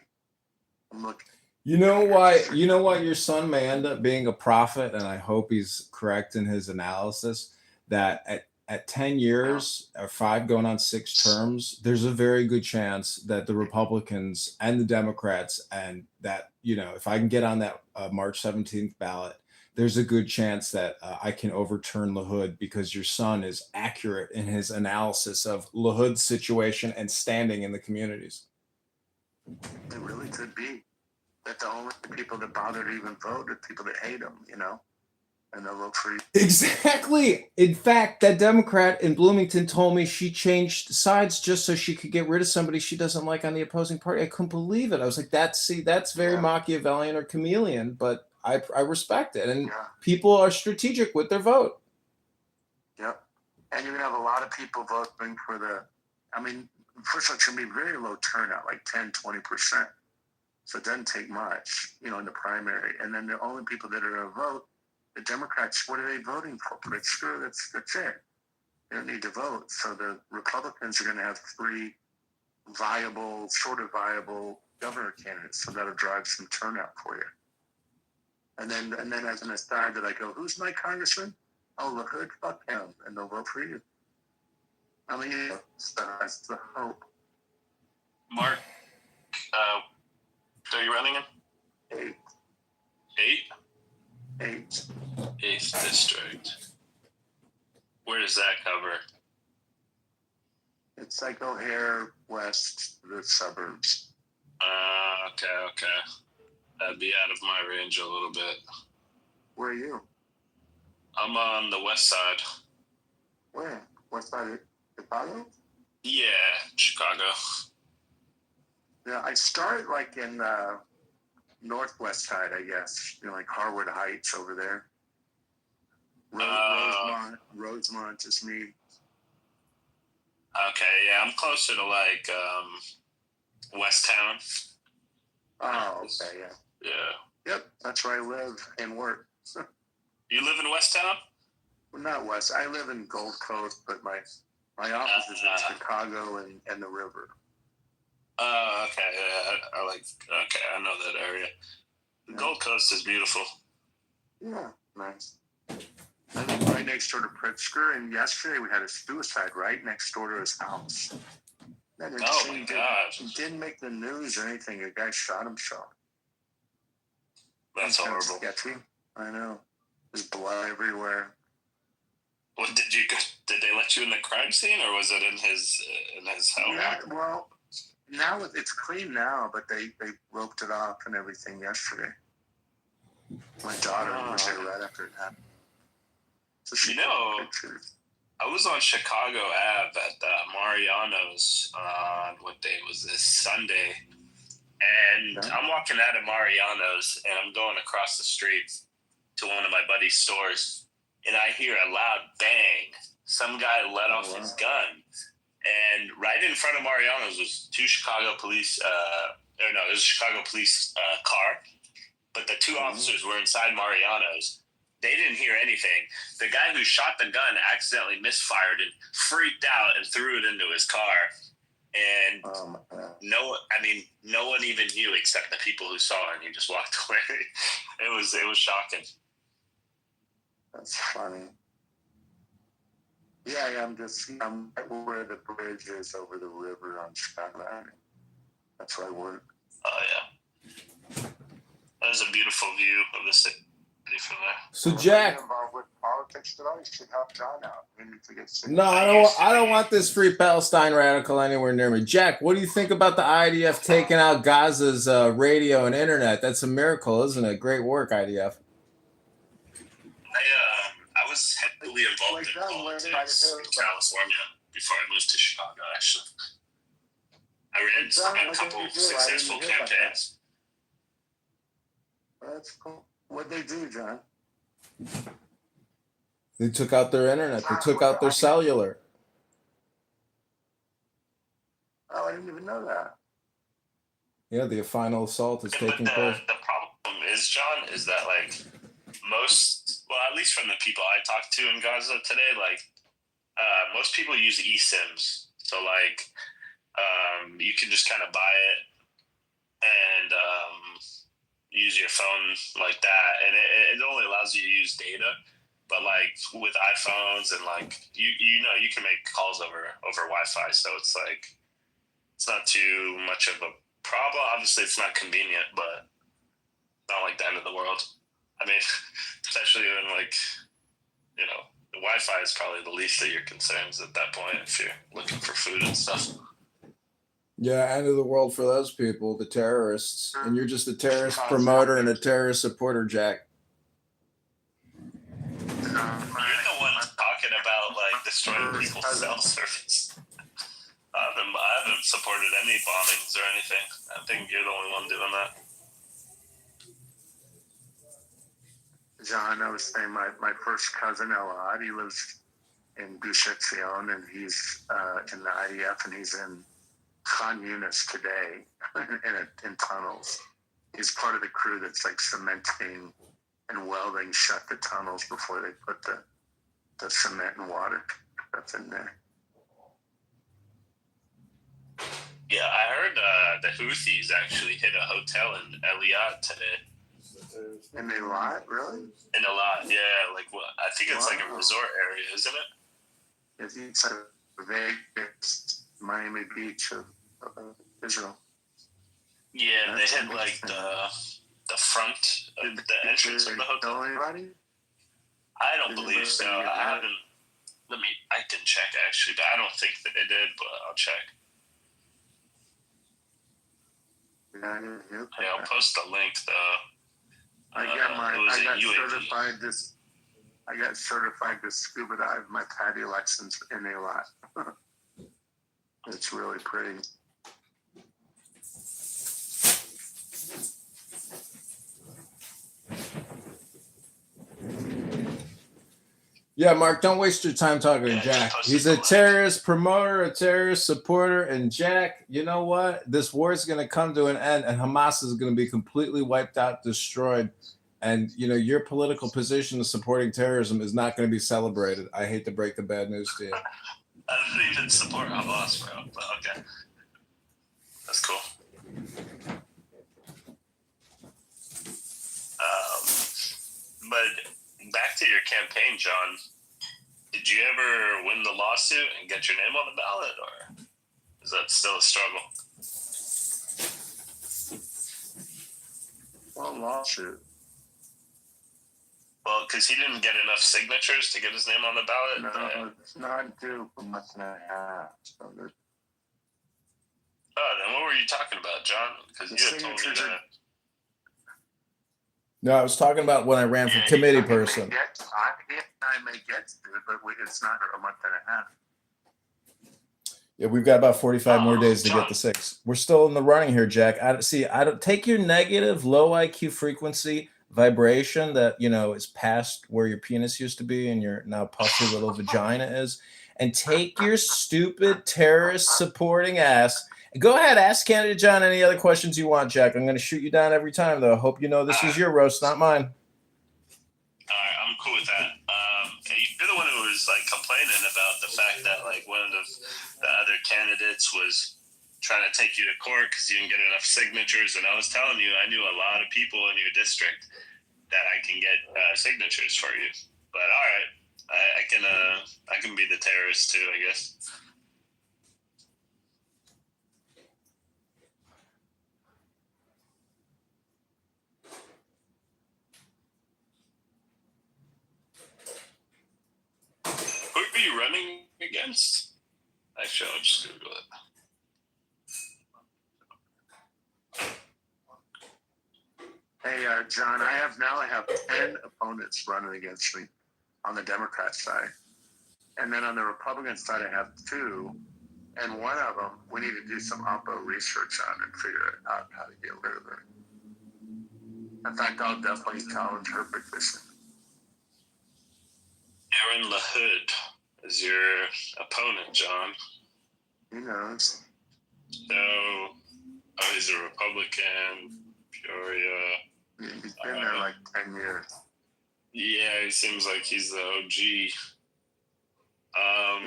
I'm looking. You know why your son may end up being a prophet, and I hope he's correct in his analysis, that at 10 years or 5 going on 6 terms, there's a very good chance that the Republicans and the Democrats, and that, if I can get on that March 17th ballot, there's a good chance that I can overturn LaHood, because your son is accurate in his analysis of LaHood's situation and standing in the communities. It really could be. That the only people that bother to even vote are people that hate him, and they'll vote for you. Exactly. In fact, that Democrat in Bloomington told me she changed sides just so she could get rid of somebody she doesn't like on the opposing party. I couldn't believe it. I was like, that's very Machiavellian or chameleon, but I respect it. And people are strategic with their vote. Yep. And you're going to have a lot of people voting for first of all, it's going to be very low turnout, like 10, 20%. So it doesn't take much, in the primary. And then the only people that are going to vote, the Democrats, what are they voting for? Pretty sure that's it. They don't need to vote. So the Republicans are going to have 3 sort of viable governor candidates. So that'll drive some turnout for you. And then as an aside that I go, who's my congressman? Oh, LaHood, fuck him. And they'll vote for you. I mean, so that's the hope. Mark, are you running in? 8? 8th district. Where does that cover? It's like O'Hare west, the suburbs. Okay. That'd be out of my range a little bit. Where are you? I'm on the west side. Where? West side of Chicago? Yeah, Chicago. Yeah, I started like in northwest side, I guess. Like Harwood Heights over there. Rosemont is me. Okay, yeah, I'm closer to like West Town. Oh, okay, yeah. Yeah. Yep, that's where I live and work. You live in West Town? Well, not West. I live in Gold Coast, but my My office is in Chicago and the river. Oh, okay. Okay, I know that area. The Gold Coast is beautiful. Yeah, nice. I live right next door to Pritzker, and yesterday we had a suicide right next door to his house. Oh my God! It didn't make the news or anything. A guy shot himself. That's horrible. Sketchy. I know. There's blood everywhere. What did they let you in the crime scene, or was it in his home? Yeah, well, now it's clean now, but they roped it off and everything yesterday. My daughter was there right after it happened. So she took pictures. I was on Chicago Ave at Mariano's on what day was this? Sunday. And I'm walking out of Mariano's and I'm going across the street to one of my buddy's stores. And I hear a loud bang. Some guy let off his gun. And right in front of Mariano's was two Chicago police, it was a Chicago police car. But the two officers were inside Mariano's. They didn't hear anything. The guy who shot the gun accidentally misfired and freaked out and threw it into his car. And no one even knew except the people who saw it, and he just walked away. It was shocking. That's funny. Yeah, I'm right where the bridge is over the river on Chicago Avenue. That's where I work. Oh yeah. That was a beautiful view of the city from there. So Jack, involved with politics today, you should help John out. No, I don't want this free Palestine radical anywhere near me. Jack, what do you think about the IDF taking out Gaza's radio and internet? That's a miracle, isn't it? Great work, IDF. I was heavily involved in politics in California before I moved to Chicago, actually. I ran a couple successful campaigns. That's cool. What'd they do, John? They took out their internet. They took out their cellular. Oh, I didn't even know that. Yeah, the final assault is taking place. The problem is, John, is that at least from the people I talked to in Gaza today, most people use eSIMs. So you can just kind of buy it and use your phone like that, and it only allows you to use data. But with iPhones and you can make calls over Wi-Fi, so it's not too much of a problem. Obviously, it's not convenient, but not like the end of the world. I mean, especially when the Wi-Fi is probably the least of your concerns at that point if you're looking for food and stuff. Yeah, end of the world for those people, the terrorists. And you're just a terrorist promoter and a terrorist supporter, Jack. You're the one talking about destroying people's cell service. I haven't supported any bombings or anything. I think you're the only one doing that. John, I was saying my first cousin Elad, he lives in Gush Etzion, and he's in the IDF, and he's in Khan Yunis today in tunnels. He's part of the crew that's cementing and welding shut the tunnels before they put the cement and water that's in there. Yeah, I heard the Houthis actually hit a hotel in Eliat today. In Eilat, really? In Eilat, yeah. I think it's a resort area, isn't it? It's Vegas, Miami Beach of Israel. Yeah, they hit the front of the entrance of the hotel. Anybody? I don't believe so. I can check actually, but I don't think that they did, but I'll check. Yeah, I'll post the link though. I got certified to scuba dive my patio license in Eilat. It's really pretty. Yeah, Mark, don't waste your time talking to Jack. He's a terrorist promoter, a terrorist supporter, and Jack, you know what? This war is going to come to an end, and Hamas is going to be completely wiped out, destroyed. And, your political position of supporting terrorism is not going to be celebrated. I hate to break the bad news to you. I don't even support Hamas, bro. But okay, that's cool. But back to your campaign, John. Did you ever win the lawsuit and get your name on the ballot, or is that still a struggle? Well, lawsuit. Well, because he didn't get enough signatures to get his name on the ballot. No, it's not due for a month and a half. So then what were you talking about, John? Because you had told me that. No, I was talking about when I ran for committee person. I may get to it, but it's not for a month and a half. Yeah, we've got about 45 more days to get the 6. We're still in the running here, Jack. I don't take your negative, low IQ frequency vibration that is past where your penis used to be and your now puffy little vagina is, and take your stupid terrorist supporting ass. Go ahead, ask candidate John any other questions you want, Jack. I'm going to shoot you down every time, though. I hope you know this is your roast, not mine. All right, I'm cool with that. You're the one who was like complaining about the fact that like one of the other candidates was trying to take you to court because you didn't get enough signatures, and I was telling you I knew a lot of people in your district that I can get signatures for you. But all right, I can be the terrorist too, I guess. Who are you running against? Actually, I'll just Google it. Hey, John, I have 10 opponents running against me on the Democrat side. And then on the Republican side, I have 2. And one of them, we need to do some Oppo research on and figure out how to get rid of her. In fact, I'll definitely challenge her petition. Aaron LaHood is your opponent, John. He knows. So, he's a Republican, Peoria. He's been there like 10 years. Yeah, he seems like he's the OG.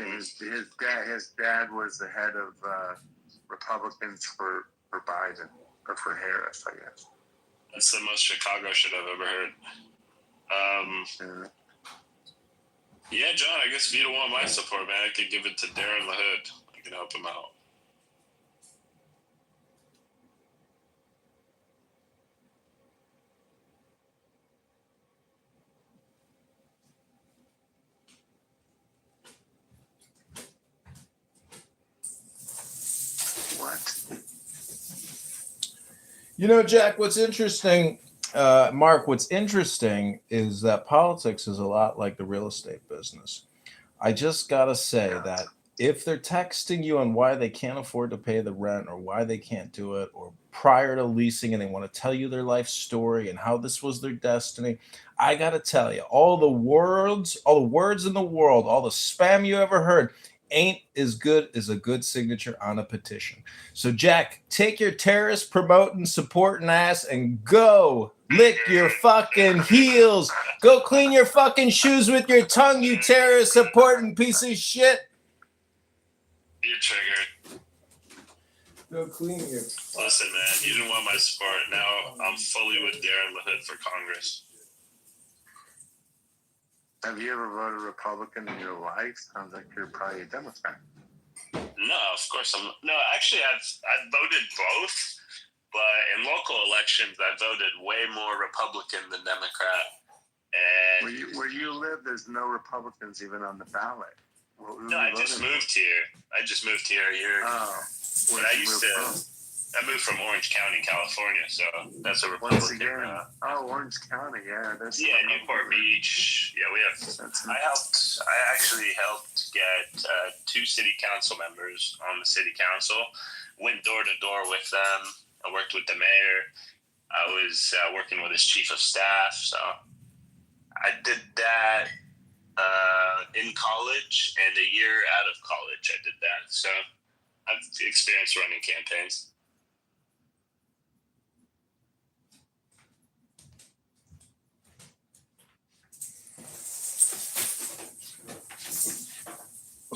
His dad was the head of Republicans for Biden, or for Harris, I guess. That's the most Chicago shit I've ever heard. Yeah, John, I guess if you don't want my support, man, I could give it to Darren LaHood. I can help him out. Jack, what's interesting, Mark, what's interesting is that politics is a lot like the real estate business. I just got to say that if they're texting you on why they can't afford to pay the rent or why they can't do it, or prior to leasing and they want to tell you their life story and how this was their destiny, I got to tell you, all the words in the world, all the spam you ever heard, ain't as good as a good signature on a petition. So, Jack, take your terrorist promoting, supporting ass and go lick your fucking heels. Go clean your fucking shoes with your tongue, you terrorist supporting piece of shit. You're triggered. Go clean your. Listen, man, you didn't want my support. Now I'm fully with Darren LaHood for Congress. Have you ever voted Republican in your life? Sounds like you're probably a Democrat. No, of course I'm. No, actually, I've voted both, but in local elections, I voted way more Republican than Democrat. And where you live, there's no Republicans even on the ballot. No, I just moved here. A year ago. Oh, but I moved from Orange County, California, so that's a Republican. Orange County, yeah. Newport Beach. Yeah, we have. I actually helped get 2 city council members on the city council. Went door to door with them. I worked with the mayor. I was working with his chief of staff, so I did that in college, and a year out of college I did that. So I've experienced running campaigns.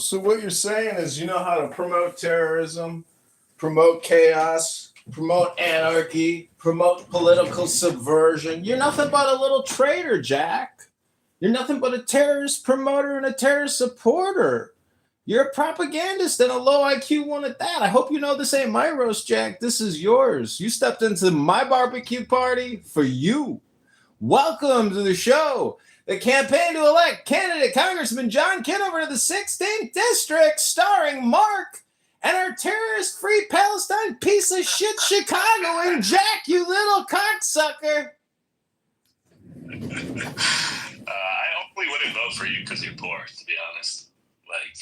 So what you're saying is, you know how to promote terrorism, promote chaos, promote anarchy, promote political subversion. You're nothing but a little traitor, Jack. You're nothing but a terrorist promoter and a terrorist supporter. You're a propagandist and a low IQ one at that. I hope you know this ain't my roast, Jack. This is yours. You stepped into my barbecue party for you. Welcome to the show. The campaign to elect candidate Congressman John Kitover to the 16th District, starring Mark and our terrorist-free Palestine piece of shit Chicago and Jack, you little cocksucker. I hopefully wouldn't vote for you because you're poor, to be honest. Like,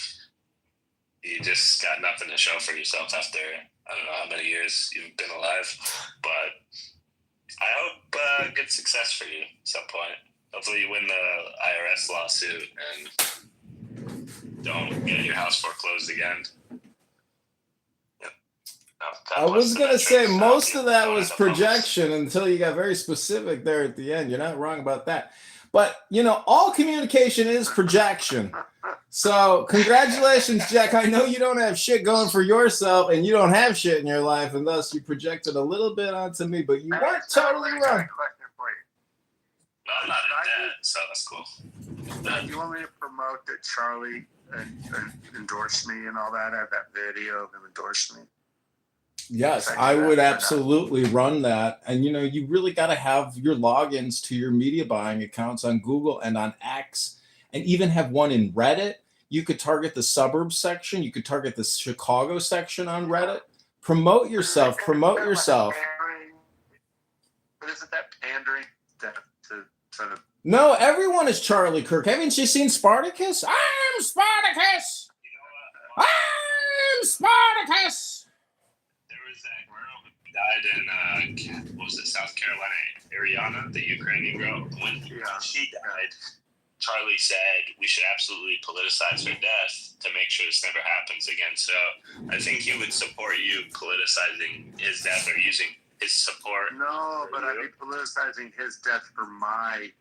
you just got nothing to show for yourself after, I don't know how many years you've been alive, but I hope good success for you at some point. Hopefully you win the IRS lawsuit and don't get your house foreclosed again. Yep. I was going to say most of that was projection until you got very specific there at the end. You're not wrong about that. But, you know, all communication is projection. So congratulations, Jack. I know you don't have shit going for yourself and you don't have shit in your life, and thus you projected a little bit onto me, but you weren't totally wrong. No, I'm not in debt, so that's cool. Do you want me to promote that Charlie endorsed me and all that? I have that video of him endorsing me. Yes, I would absolutely run that. And, you know, you really got to have your logins to your media buying accounts on Google and on X, and even have one in Reddit. You could target the suburbs section. You could target the Chicago section on Reddit. Promote yourself. Promote yourself. But isn't that pandering to No, everyone is Charlie Kirk. Haven't you seen Spartacus? I'm Spartacus. I'm Spartacus. There was that girl who died in, what was it, South Carolina, Ariana, the Ukrainian girl. When she died, Charlie said we should absolutely politicize her death to make sure this never happens again. So I think he would support you politicizing his death or using his support. No, but I'd be politicizing his death for my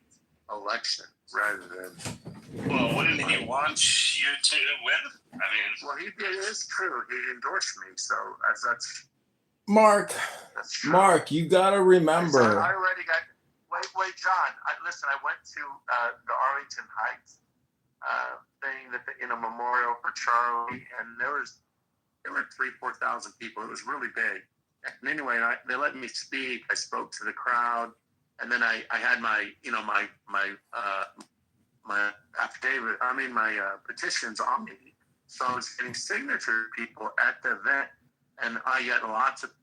election rather than. Well, wouldn't he want you to win? I mean, well, it is true. He endorsed me, so that's. Mark, you got to remember. I already got. Wait, John. Listen, I went to the Arlington Heights thing in a memorial for Charlie, and there were 3,000-4,000 people. It was really big. And anyway, they let me speak. I spoke to the crowd, and then I had my affidavit. My petitions on me. So I was getting signature people at the event, and I got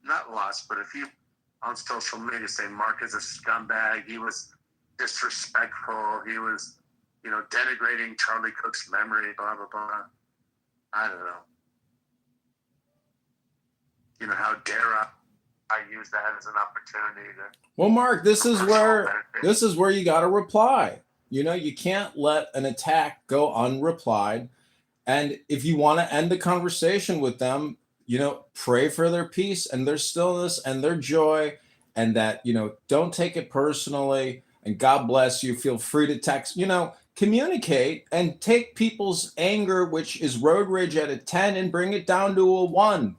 not lots, but a few on social media saying Mark is a scumbag. He was disrespectful. He was, denigrating Charlie Cook's memory. Blah blah blah. I don't know. How dare I use that as an opportunity to. Well, Mark, this is where you got to reply. You can't let an attack go unreplied. And if you want to end the conversation with them, pray for their peace and their stillness and their joy, and that, don't take it personally, and God bless you. Feel free to text, communicate and take people's anger, which is road rage at a 10, and bring it down to a 1.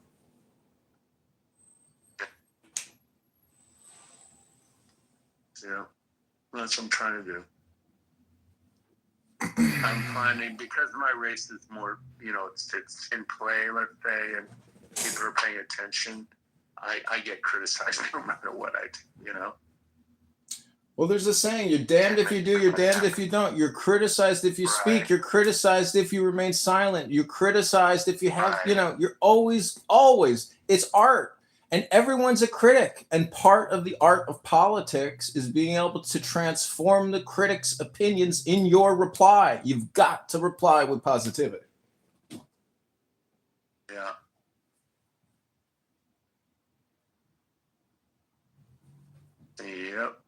Yeah, that's what I'm trying to do. I'm finding, because my race is more, it's in play, let's say, and people are paying attention, I get criticized no matter what I do, Well, there's a saying, you're damned if you do, you're damned if you don't. You're criticized if you speak. You're criticized if you remain silent. You're criticized if you have, you're always, it's art. And everyone's a critic. And part of the art of politics is being able to transform the critic's opinions in your reply. You've got to reply with positivity. Yeah. Yep.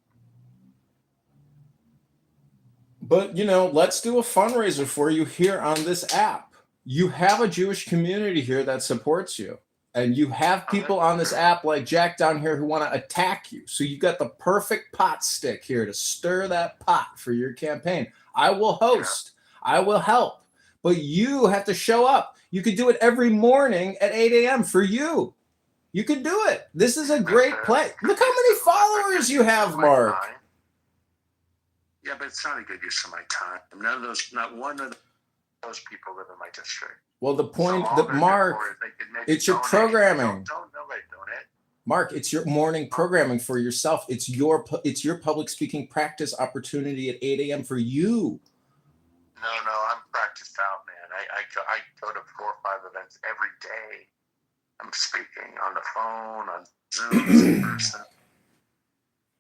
But, let's do a fundraiser for you here on this app. You have a Jewish community here that supports you. And you have people on this app like Jack down here who want to attack you. So you got the perfect pot stick here to stir that pot for your campaign. I will host. I will help. but you have to show up. You could do it every morning at 8 a.m. for you. You could do it. This is a great play. Look how many followers you have, Mark. Yeah, but it's not a good use of my time. Not one of those people live in my district. Well, the point So that Mark, it's your programming. Nobody donate. Mark, it's your morning programming for yourself. It's your public speaking practice opportunity at 8 a.m. for you. No, I'm practiced out, man. I go to 4 or 5 events every day. I'm speaking on the phone, on Zoom, in person.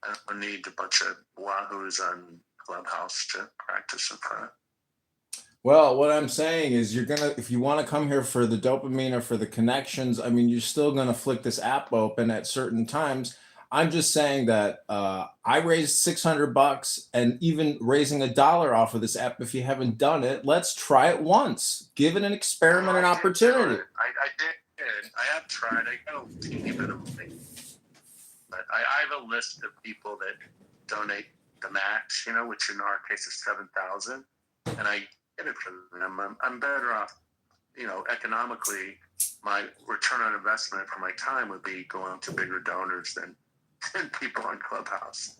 I don't need a bunch of wahoos on Clubhouse to practice in front. Well, what I'm saying is if you want to come here for the dopamine or for the connections, I mean, you're still going to flick this app open at certain times. I'm just saying that I raised $600 and even raising $1 off of this app. If you haven't done it, let's try it once. Give it an experiment, an opportunity. I did. I have tried. I got a teeny bit of money. But I have a list of people that donate the max, which in our case is 7,000, and I get it for them. I'm better off, economically. My return on investment for my time would be going to bigger donors than people on Clubhouse.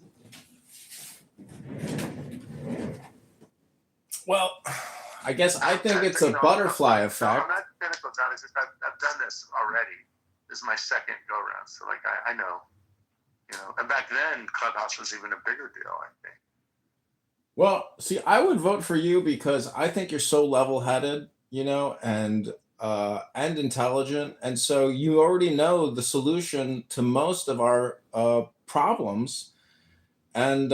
Well, I think it's a butterfly effect. I'm not cynical, John. It's just I've done this already. This is my second go round, so I know. And back then, Clubhouse was even a bigger deal, I think. Well, see, I would vote for you because I think you're so level-headed, and intelligent, and so you already know the solution to most of our problems. And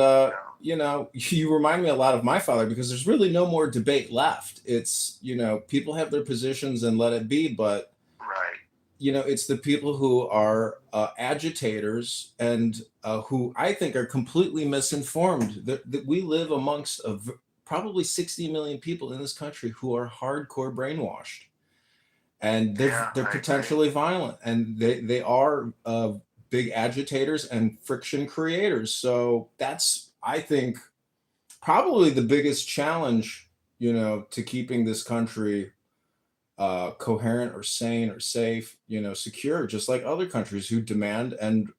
you remind me a lot of my father because there's really no more debate left. It's people have their positions and let it be, but right. It's the people who are agitators and who I think are completely misinformed. That we live amongst probably 60 million people in this country who are hardcore brainwashed, and they're potentially violent, and they are big agitators and friction creators. So that's, I think, probably the biggest challenge, to keeping this country coherent or sane or safe, secure, just like other countries who demand and,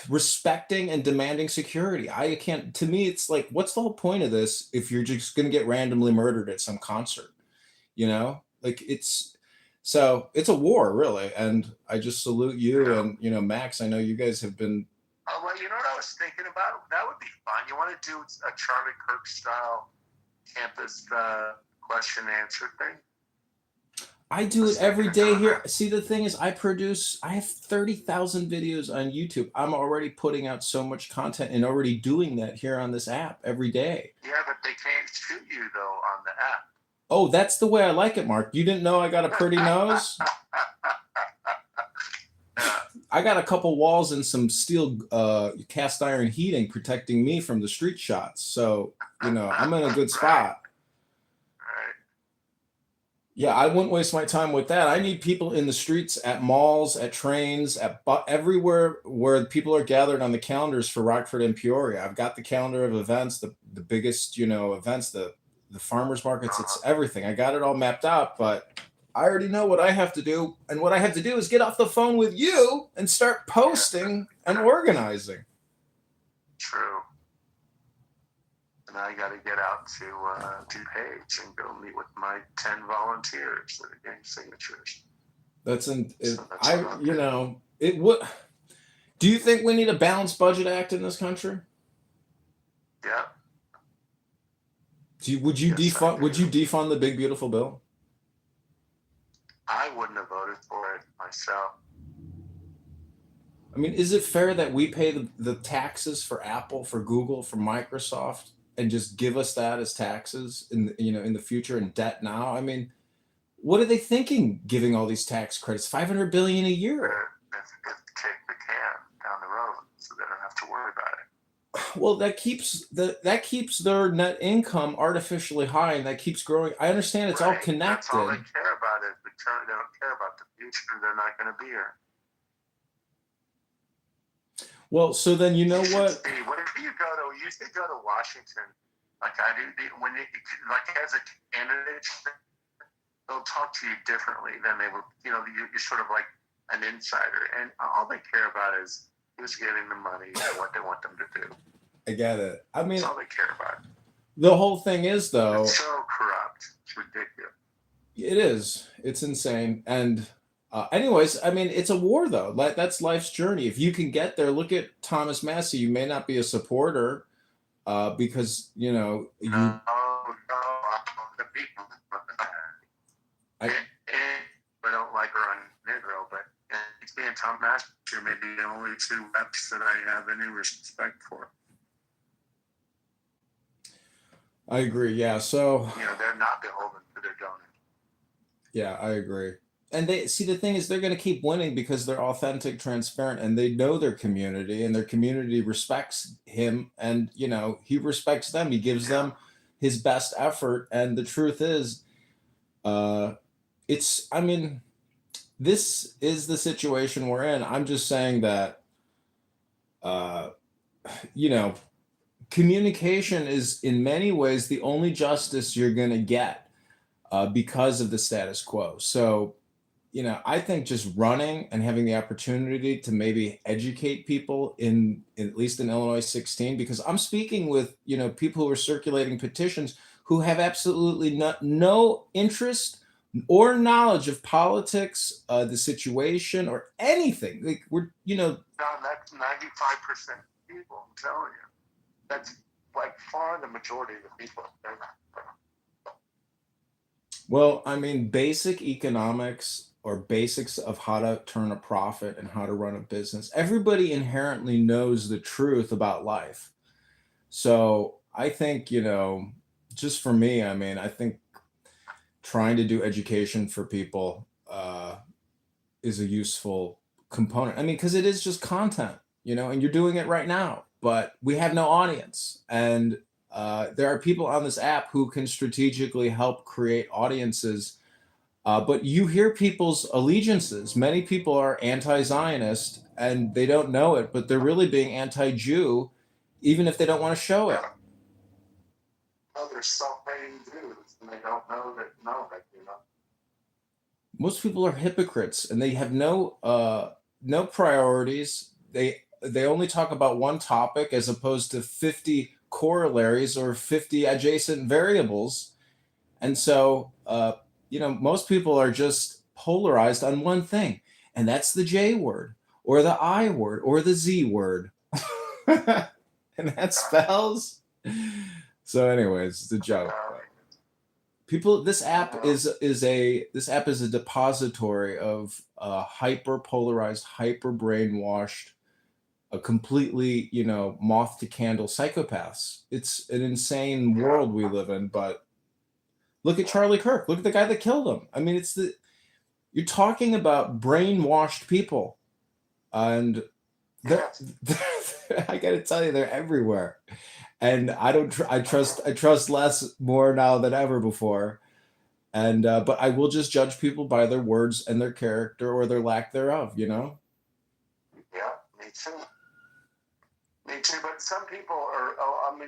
respecting and demanding security. To me, it's like, what's the whole point of this if you're just going to get randomly murdered at some concert? It's a war, really. And I just salute you and, Max, I know you guys have been. Oh, well, what I was thinking about? That would be fun. You want to do a Charlie Kirk style campus question answer thing? I do it every day here. See, the thing is, I have 30,000 videos on YouTube. I'm already putting out so much content and already doing that here on this app every day. Yeah, but they can't shoot you, though, on the app. Oh, that's the way I like it, Mark. You didn't know I got a pretty nose? I got a couple walls and some steel cast iron heating protecting me from the street shots. So, I'm in a good spot. Yeah, I wouldn't waste my time with that. I need people in the streets, at malls, at trains, everywhere where people are gathered on the calendars for Rockford and Peoria. I've got the calendar of events, the biggest, events, the farmers markets, it's everything. I got it all mapped out, but I already know what I have to do. And what I have to do is get off the phone with you and start posting and organizing. True. And I got to get out to DuPage and go meet with my 10 volunteers that are getting signatures. Do you think we need a balanced budget act in this country? Yeah. Would you defund the big beautiful bill? I wouldn't have voted for it myself. I mean, is it fair that we pay the taxes for Apple, for Google, for Microsoft, and just give us that as taxes in the future and debt now? I mean, what are they thinking giving all these tax credits? $500 billion a year. It's kick the can down the road so they don't have to worry about it. Well, that keeps their net income artificially high, and that keeps growing. I understand it's all connected. That's all they care about is return. They don't care about the future. They're not going to be here. Well, so then what? Whenever you should go to Washington Like I do, when you, like as a candidate, they'll talk to you differently than they will. You're sort of like an insider, and all they care about is who's getting the money and what they want them to do. I get it. I mean, that's all they care about. The whole thing is, though, it's so corrupt. It's ridiculous. It is. It's insane. And anyways, I mean, it's a war, though. That's life's journey. If you can get there, look at Thomas Massey. You may not be a supporter because, you know, you. No, the people. I don't like her on Israel, but it's being Tom Massey maybe the only two reps that I have any respect for. I agree. Yeah. So. They're not beholden to their donors. Yeah, I agree. And they see, the thing is, they're going to keep winning because they're authentic, transparent, and they know their community, and their community respects him, and he respects them. He gives them his best effort, and the truth is, this is the situation we're in. I'm just saying that, communication is in many ways the only justice you're going to get because of the status quo. So, I think just running and having the opportunity to maybe educate people at least in Illinois 16, because I'm speaking with, people who are circulating petitions who have absolutely no interest or knowledge of politics, the situation, or anything. Like No, that's 95% people, I'm telling you. That's like far the majority of the people. Well, I mean, basic economics or basics of how to turn a profit and how to run a business. Everybody inherently knows the truth about life. So I think, just for me, I mean, I think trying to do education for people is a useful component. I mean, because it is just content, and you're doing it right now, but we have no audience. And there are people on this app who can strategically help create audiences. But you hear people's allegiances. Many people are anti-Zionist and they don't know it, but they're really being anti-Jew, even if they don't want to show it. Oh, they're self-hating Jews, and they don't know that. Most people are hypocrites, and they have no priorities. They only talk about one topic as opposed to 50 corollaries or 50 adjacent variables, and so. Most people are just polarized on one thing, and that's the J word or the I word or the Z word. And that spells. So anyways, it's a joke. People, this app is a depository of hyper polarized, hyper brainwashed, a completely, moth to candle psychopaths. It's an insane world we live in, but look at Charlie Kirk. Look at the guy that killed him. I mean, you're talking about brainwashed people, and I got to tell you, they're everywhere. And I trust less more now than ever before. And but I will just judge people by their words and their character or their lack thereof. Yeah, me too. Me too. But some people are.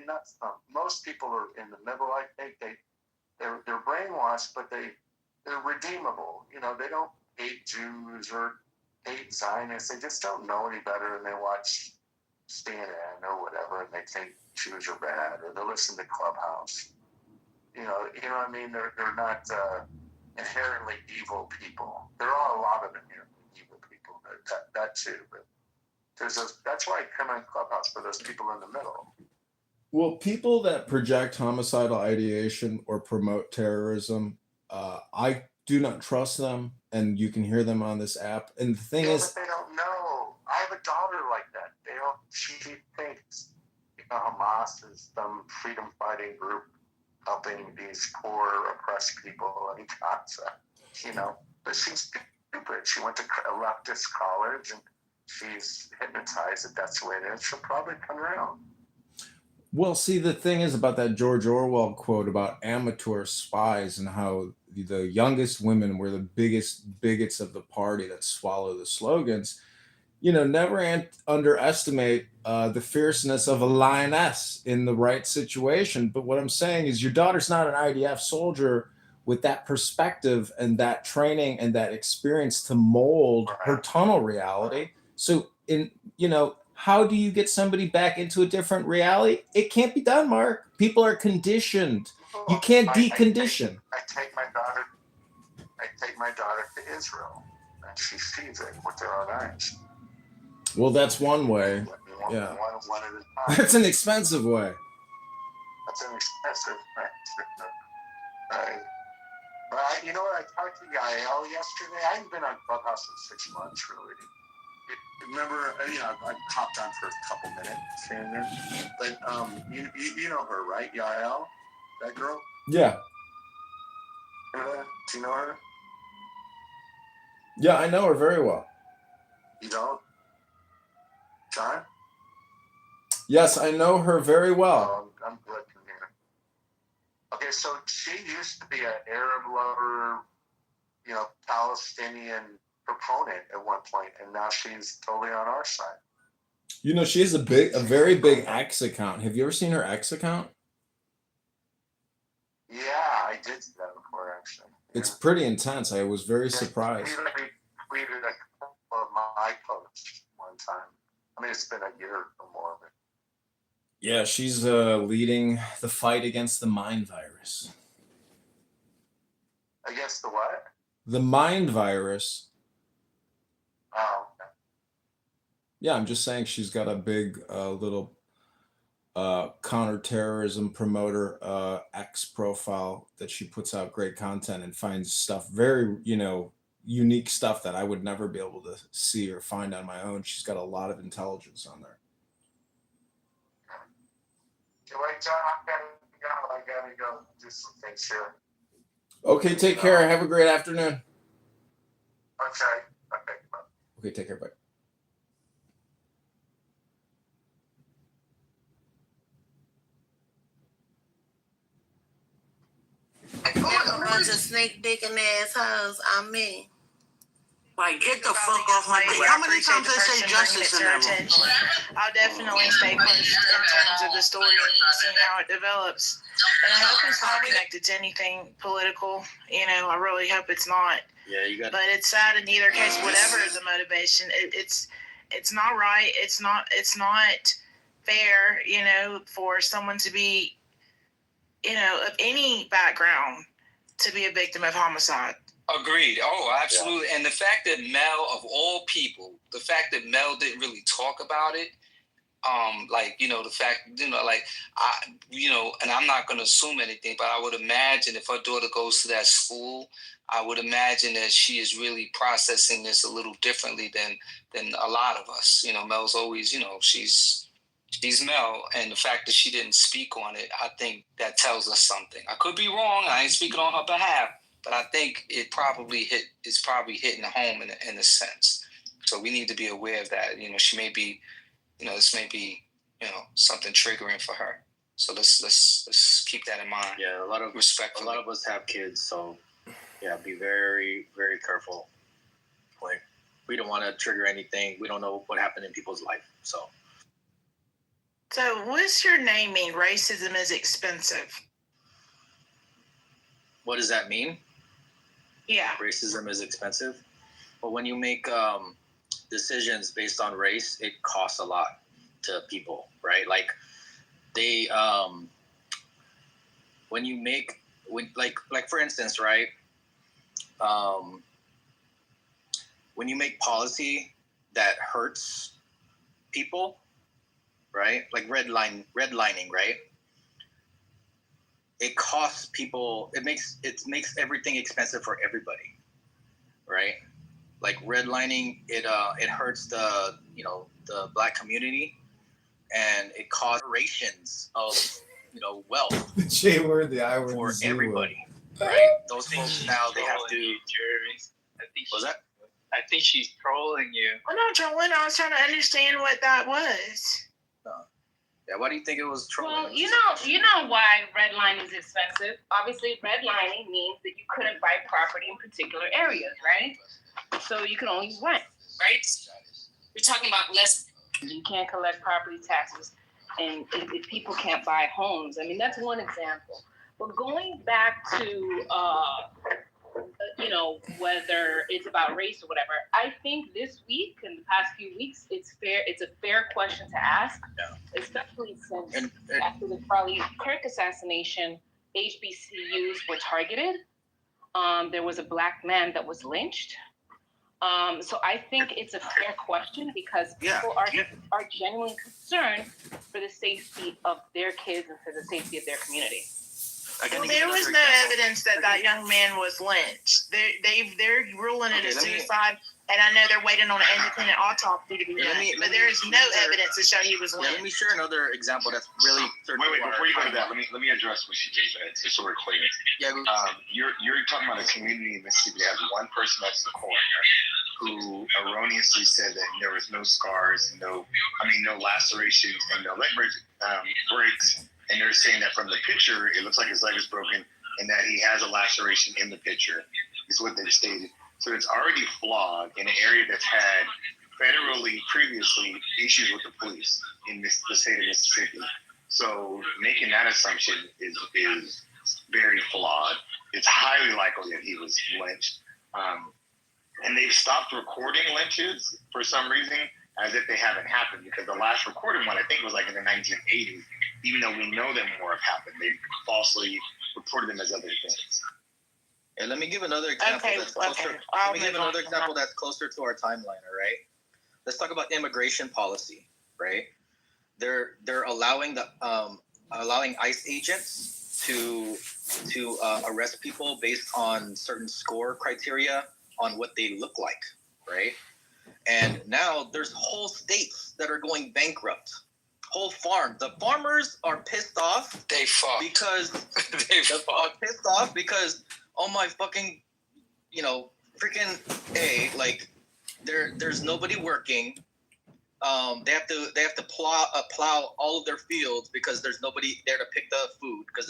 Not some. Most people are in the middle. I think they're brainwashed, but they're redeemable. They don't hate Jews or hate Zionists. They just don't know any better, and they watch CNN or whatever, and they think Jews are bad, or they listen to Clubhouse. You know what I mean? They're not inherently evil people. There are a lot of inherently evil people. That too, but that's why I come on Clubhouse for those people in the middle. Well, people that project homicidal ideation or promote terrorism, I do not trust them, and you can hear them on this app. And the thing is, but they don't know. I have a daughter like that. She thinks Hamas is some freedom-fighting group helping these poor, oppressed people in Gaza. But she's stupid. She went to a leftist college, and she's hypnotized that that's the way it is. She'll probably come around. Well, see, the thing is about that George Orwell quote about amateur spies and how the youngest women were the biggest bigots of the party that swallow the slogans. never underestimate the fierceness of a lioness in the right situation. But what I'm saying is, your daughter's not an IDF soldier with that perspective and that training and that experience to mold her tunnel reality. So, how do you get somebody back into a different reality? It can't be done, Mark. People are conditioned. You can't decondition. I take my daughter to Israel, and she sees it with her own eyes. Well, that's one way. Yeah. One at a time. That's an expensive way. That's an expensive way. Right. But you know what? I talked to Yael yesterday. I haven't been on Clubhouse in 6 months, really. Remember, I hopped on for a couple minutes here and there. But you know her, right? Yael? That girl? Yeah. Do you know her? Yeah, I know her very well. You don't? John? Yes, I know her very well. I'm glad to hear. Okay, so she used to be an Arab lover, Palestinian proponent at one point, and now she's totally on our side. She has a very big X account. Have you ever seen her X account? Yeah, I did see that before, actually. Yeah. It's pretty intense. I was very surprised. She tweeted a couple of my posts one time. I mean, it's been a year or more. But yeah, she's leading the fight against the mind virus. Against the what? The mind virus. Oh, okay. Yeah, I'm just saying she's got a big little counterterrorism promoter X profile that she puts out great content and finds stuff very, unique stuff that I would never be able to see or find on my own. She's got a lot of intelligence on there. Okay, wait, John, I gotta go do some things here. Okay, take care. Have a great afternoon. Okay, bye. Okay, take care. Bye. A bunch of snake dicking assholes. I'm me. Like, get the fuck off my dick. How many times I say justice in that room? I'll definitely stay pushed in terms of the story and seeing how it develops. And I hope it's not connected to anything political. I really hope it's not. Yeah, you got. But it's sad in either case. Whatever the motivation, it's not right. It's not fair. For someone to be, of any background, to be a victim of homicide. Agreed. Oh, absolutely. Yeah. And the fact that Mel, of all people, Mel didn't really talk about it, the fact, and I'm not going to assume anything, but I would imagine if her daughter goes to that school, I would imagine that she is really processing this a little differently than a lot of us. Mel's always, she's Mel, and the fact that she didn't speak on it, I think that tells us something. I could be wrong. I ain't speaking on her behalf. But I think it's probably hitting home in a sense. So we need to be aware of that. She may be, this may be, something triggering for her. So let's keep that in mind. Yeah, a lot of us have kids, so yeah, be very, very careful. Like, we don't want to trigger anything. We don't know what happened in people's life. So what's your name mean? Racism is expensive. What does that mean? Yeah. Racism is expensive. But when you make decisions based on race, it costs a lot to people, right? Like they, for instance, right? When you make policy that hurts people, right? Like redlining, right? It costs people. It makes everything expensive for everybody, right? Like redlining, it hurts the Black community, and it causes generations of wealth. The J word, the I word, for the Z everybody, word. right? Those folks now they have to. Jeremy, I think she's trolling you. I'm not trolling. I was trying to understand what that was. Yeah, why do you think it was trolling? Well, you know why redlining is expensive. Obviously, redlining means that you couldn't buy property in particular areas, right? So you can only rent, right? You're talking about less. You can't collect property taxes, and if people can't buy homes. I mean, that's one example. But going back to, whether it's about race or whatever, I think this week and the past few weeks, it's a fair question to ask, especially since after the Charlie Kirk assassination, HBCUs were targeted. There was a Black man that was lynched. So I think it's a fair question because people are genuinely concerned for the safety of their kids and for the safety of their community. Well, there was no evidence that young man was lynched. They're ruling it a suicide, and I know they're waiting on an independent autopsy to be done. But there is no evidence to show he was lynched. Let me share another example that's really. Wait, before you go to that, let me address what she just said, so we're clear. Yeah. You're talking about a community in Mississippi that has one person that's the coroner who erroneously said that there was no scars, no lacerations, and no leg breaks. And they're saying that from the picture, it looks like his leg is broken and that he has a laceration in the picture, is what they've stated. So it's already flawed in an area that's had federally previously issues with the police in the state of Mississippi. So making that assumption is very flawed. It's highly likely that he was lynched. And they've stopped recording lynches for some reason, as if they haven't happened, because the last recorded one, I think, was like in the 1980s. Even though we know that more have happened, they falsely reported them as other things. And let me give another example that's closer. Let me give another example that's closer to our timeline. All right, let's talk about immigration policy. Right, they're allowing allowing ICE agents to arrest people based on certain score criteria on what they look like. Right, and now there's whole states that are going bankrupt. Whole farm. The farmers are pissed off. They fuck because are pissed off because my fucking, freaking like there's nobody working. They have to plow all of their fields because there's nobody there to pick the food because